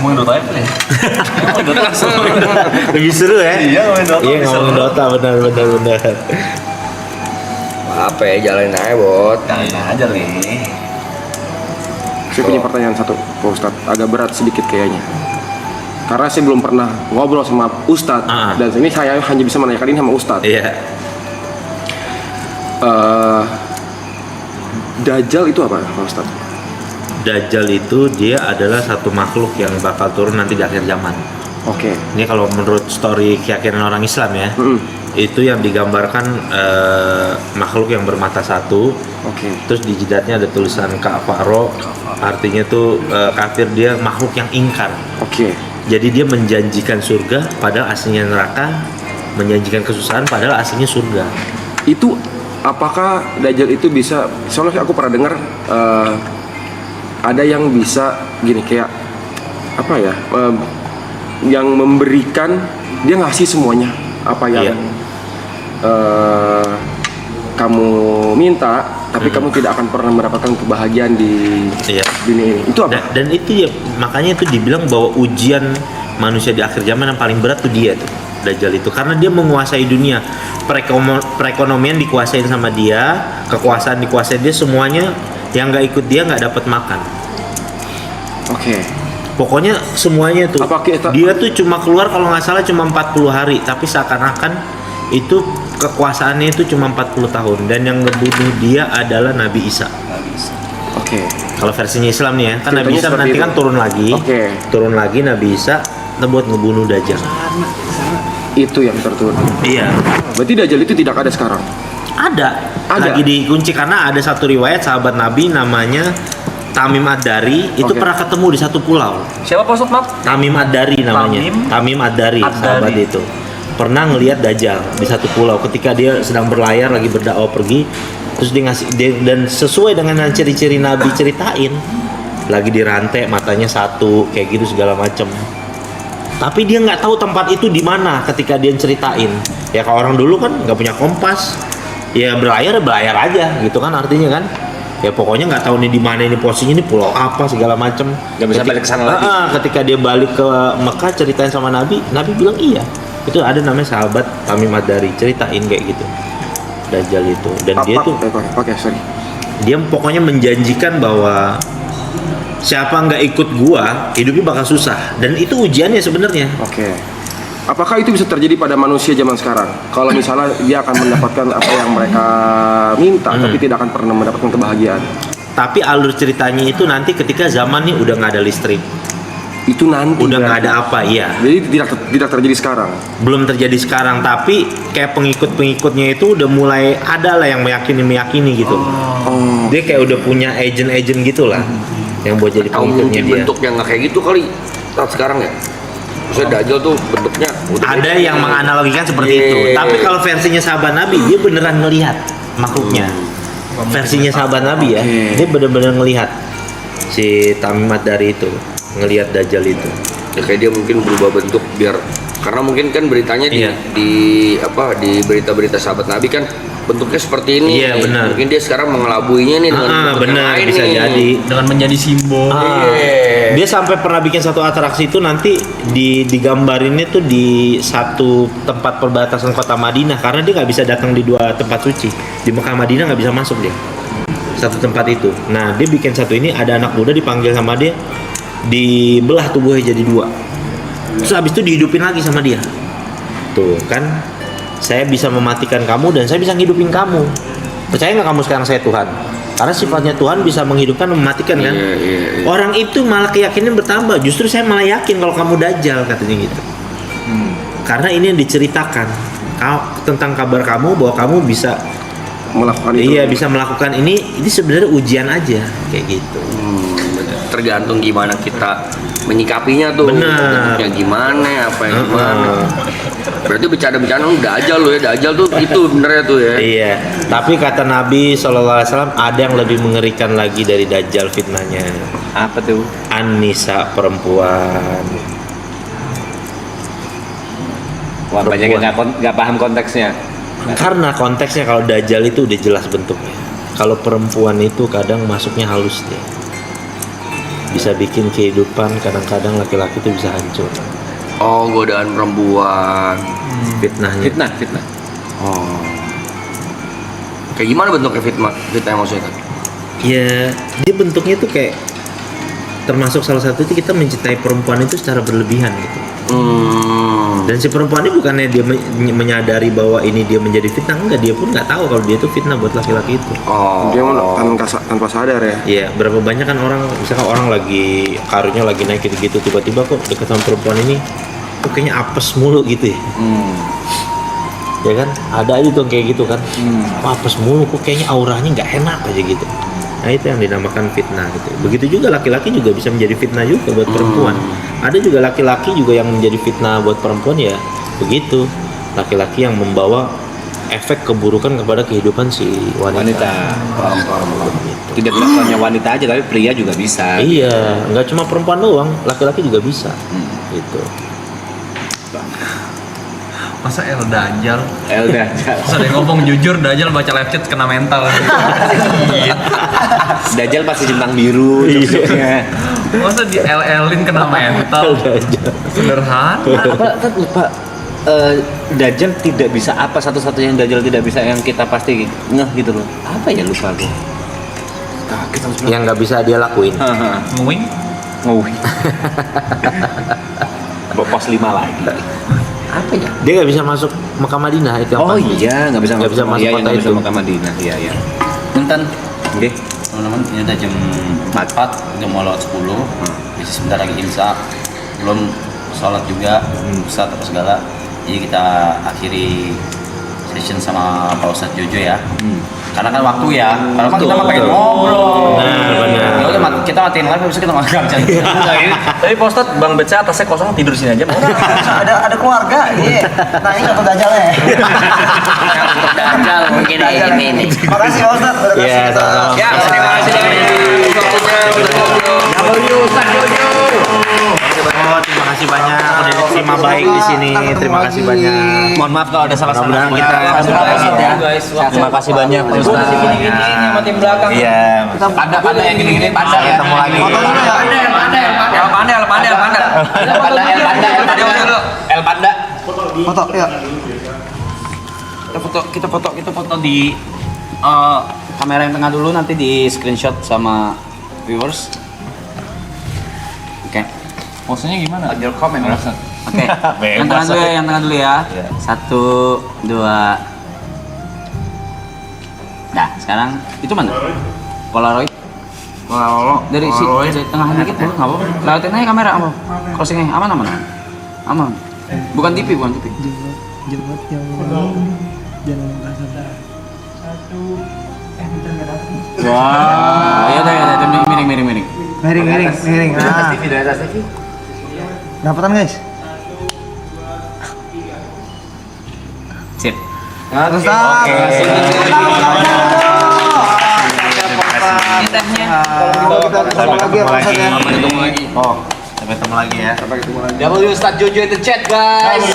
Ngomongin Dota apa ya? Ngomongin Dota langsung. Lebih seru ya? Iya, ngomongin Dota. Iya, ngomongin Dota, benar. Apa ya, jalanin aja Bot. Jalanin aja nih. Saya punya pertanyaan satu, Pak Ustadz, agak berat sedikit kayaknya. Karena saya belum pernah ngobrol sama Ustadz, dan ini saya hanya bisa menanyakan ini sama Ustadz. Iya. Dajjal itu apa, Pak Ustadz? Dajjal itu dia adalah satu makhluk yang bakal turun nanti di akhir zaman. Oke. Ini kalau menurut story keyakinan orang Islam ya, itu yang digambarkan makhluk yang bermata satu. Oke. Terus di jidatnya ada tulisan kafaro, artinya tuh kafir, dia makhluk yang ingkar. Oke. Jadi dia menjanjikan surga padahal aslinya neraka, menjanjikan kesusahan padahal aslinya surga. Itu apakah Dajjal itu bisa? Soalnya aku pernah dengar ada yang bisa gini kayak apa ya? Yang memberikan, dia ngasih semuanya apa yang kamu minta, tapi kamu tidak akan pernah mendapatkan kebahagiaan di dunia ini. Itu apa? Dan itu ya makanya itu dibilang bahwa ujian manusia di akhir zaman yang paling berat tuh dia tuh, Dajjal itu, karena dia menguasai dunia. Perekonomian dikuasain sama dia, kekuasaan dikuasai dia, semuanya yang nggak ikut dia nggak dapat makan. Oke. Pokoknya semuanya tuh. Dia tuh cuma keluar kalau nggak salah cuma 40 hari, tapi seakan-akan itu kekuasaannya itu cuma 40 tahun, dan yang ngebunuh dia adalah Nabi Isa. Oke. Kalau versinya Islam nih ya, kan Nabi Isa nanti kan turun lagi. Turun lagi Nabi Isa buat ngebunuh Dajjal. Itu yang terturun. Iya. Berarti Dajjal itu tidak ada sekarang? Ada. Lagi dikunci karena ada satu riwayat sahabat Nabi namanya Tamim Ad-Dari itu pernah ketemu di satu pulau. Siapa Pak Ustadz, maaf? Tamim Ad-Dari namanya. Tamim Ad-Dari, sahabat itu. Pernah ngelihat Dajjal di satu pulau ketika dia sedang berlayar lagi berdakwah pergi, terus dia ngasih dan sesuai dengan ciri-ciri Nabi ceritain, lagi dirantai, matanya satu, kayak gitu segala macem. Tapi dia nggak tahu tempat itu di mana ketika dia ceritain. Ya kalau orang dulu kan nggak punya kompas, ya berlayar aja gitu kan artinya kan. Ya pokoknya nggak tahu nih di mana ini posisinya, ini pulau apa segala macem. Nggak bisa balik ke sana lagi. Ketika dia balik ke Mekah ceritain sama Nabi bilang iya. Itu ada namanya sahabat Tamim Ad-Dari ceritain kayak gitu. Dajjal itu, dan dia tuh dia pokoknya menjanjikan bahwa siapa nggak ikut gua hidupnya bakal susah, dan itu ujiannya sebenarnya. Oke. Apakah itu bisa terjadi pada manusia zaman sekarang? Kalau misalnya dia akan mendapatkan apa yang mereka minta, tapi tidak akan pernah mendapatkan kebahagiaan. Tapi alur ceritanya itu nanti ketika zaman nih udah nggak ada listrik. Itu nanti udah nggak ada apa, iya. Jadi tidak terjadi sekarang. Belum terjadi sekarang, tapi kayak pengikutnya itu udah mulai ada lah yang meyakini gitu. Dia kayak udah punya agent gitulah yang buat jadi pengikutnya dia. Bentuk yang nggak kayak gitu kali saat sekarang ya. Maksudnya Dajjal tuh bentuknya ada yang menganalogikan seperti itu. Tapi kalau versinya sahabat Nabi, dia beneran ngelihat makhluknya. Versinya sahabat Nabi ya, dia bener-bener ngelihat si Tamim Ad-Dari itu, ngelihat Dajjal itu. Ya kayak dia mungkin berubah bentuk biar, karena mungkin kan beritanya di berita-berita sahabat Nabi kan bentuknya seperti ini. Iya benar. Mungkin dia sekarang mengelabuinya nih dengan benar, bisa nih. jadi dengan menjadi simbol. Dia sampai pernah bikin satu atraksi itu nanti digambarinnya tuh di satu tempat perbatasan kota Madinah, karena dia nggak bisa datang di dua tempat suci. Di Mekah Madinah nggak bisa masuk dia. Satu tempat itu. Nah dia bikin satu ini, ada anak muda dipanggil sama dia, dibelah tubuhnya jadi dua. Terus habis itu dihidupin lagi sama dia. Tuh kan, saya bisa mematikan kamu dan saya bisa ngidupin kamu. Percaya nggak kamu sekarang saya Tuhan? Karena sifatnya Tuhan bisa menghidupkan dan mematikan kan. Orang itu malah keyakinan bertambah. Justru saya malah yakin kalau kamu Dajjal, katanya gitu. karena ini yang diceritakan tentang kabar kamu bahwa kamu bisa melakukan itu. Iya, bisa melakukan ini sebenarnya ujian aja kayak gitu. Tergantung gimana kita menyikapinya tuh. Benar. Ya gimana, apa yang gimana. Berarti bercanda-bercanda dajal lo ya, dajal tuh itu benernya tuh ya. Iya, tapi kata Nabi SAW ada yang lebih mengerikan lagi dari dajjal fitnahnya. Apa tuh? An-nisa, perempuan. Wah, banyak yang nggak paham konteksnya. Karena konteksnya kalau dajjal itu udah jelas bentuknya. Kalau perempuan itu kadang masuknya halus dia. Bisa bikin kehidupan, kadang-kadang laki-laki itu bisa hancur. Oh, godaan perempuan. Fitnahnya. Fitnah. Oh. Kayak gimana bentuknya fitnah maksudnya? Ya, dia bentuknya tuh kayak termasuk salah satu itu kita mencintai perempuan itu secara berlebihan gitu. Dan si perempuan ini bukannya dia menyadari bahwa ini dia menjadi fitnah, enggak, dia pun nggak tahu kalau dia itu fitnah buat laki-laki itu. Dia tanpa sadar ya. Iya, berapa banyak kan orang, misalkan orang lagi karirnya lagi naik gitu-gitu, tiba-tiba kok deket sama perempuan ini, kok kayaknya apes mulu gitu ya. Ya kan, ada aja tuh kayak gitu kan. Kok apes mulu, kok kayaknya auranya nggak enak aja gitu. Nah itu yang dinamakan fitnah gitu. Begitu juga laki-laki juga bisa menjadi fitnah juga buat perempuan. Ada juga laki-laki juga yang menjadi fitnah buat perempuan ya begitu. Laki-laki yang membawa efek keburukan kepada kehidupan si wanita. Tidak hanya wanita aja, tapi pria juga bisa. Iya, nggak cuma perempuan doang, laki-laki juga bisa. Gitu. Masa Dajjal? Dajjal. Masa dia ngomong jujur, Dajjal baca live chat kena mental. Dajjal pasti centang biru. Masa di LL-in kena mental? Sederhana. Apa lupa? Dajjal tidak bisa apa satu-satunya yang Dajjal tidak bisa yang kita pasti ngeh gitu loh. Apa ya lupa aku? Yang nggak bisa dia lakuin. Nguing? Pos 5 lagi. Apa ya? Dia nggak bisa masuk Mekah Madinah itu yang pasti. Iya, nggak bisa masuk kota nggak itu. bisa Mekah Madinah. Iya. Punten. Oke. Teman-teman, ini udah jam 4, udah mau lewat 10. Masih sebentar lagi imsak. Belum sholat juga, Ustadz apa segala. Jadi kita akhiri session sama Pak Ustadz Jojo ya. Karena kan waktu ya, karena kan kita mah pengen ngobrol. Benar. Ya udah kita matiin live, bisa kita makan aja. Tapi Pak Ustadz, Bang Beca atasnya kosong tidur sini aja. ada keluarga, iya. Nah ini atau Dajjalnya. Dajjal mungkin ini nih. Makasih Pak Ustadz. Iya, sama-sama. Ya, terima kasih waktunya udah ngobrol. Ustadz Jojo. Oh, terima kasih banyak udah diterima baik di sini. Terima kasih banyak. Mohon maaf kalau ada salah-salah. Mudah-mudahan kita Terima kasih banyak Pak Ustadz. Gini-gini sama tim belakang. Iya. Panda yang gini-gini panda ya. Ketemu lagi. El Panda. Foto, ya. Kita foto di kamera yang tengah dulu, nanti di screenshot sama viewers. Oke. Posenya gimana? Your comment. Oke. Yang tengah dulu ya. 1, 2. Nah, sekarang itu mana? Polaroid. Dari tengah dikit boleh nggak apa-apa. Lewatin aja kamera apa? Crossingnya aman. Bukan TV. Jemput yang jangan kasar. Wah. Ya udah miring. Miring. Nah. TV. Dapatan guys. Sip. Ustaz. Sampai ketemu lagi ya. W Ustadz Jojo in the chat guys.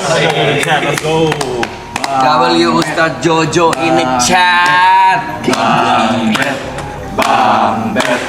W Ustadz Jojo in the chat. Bang bet.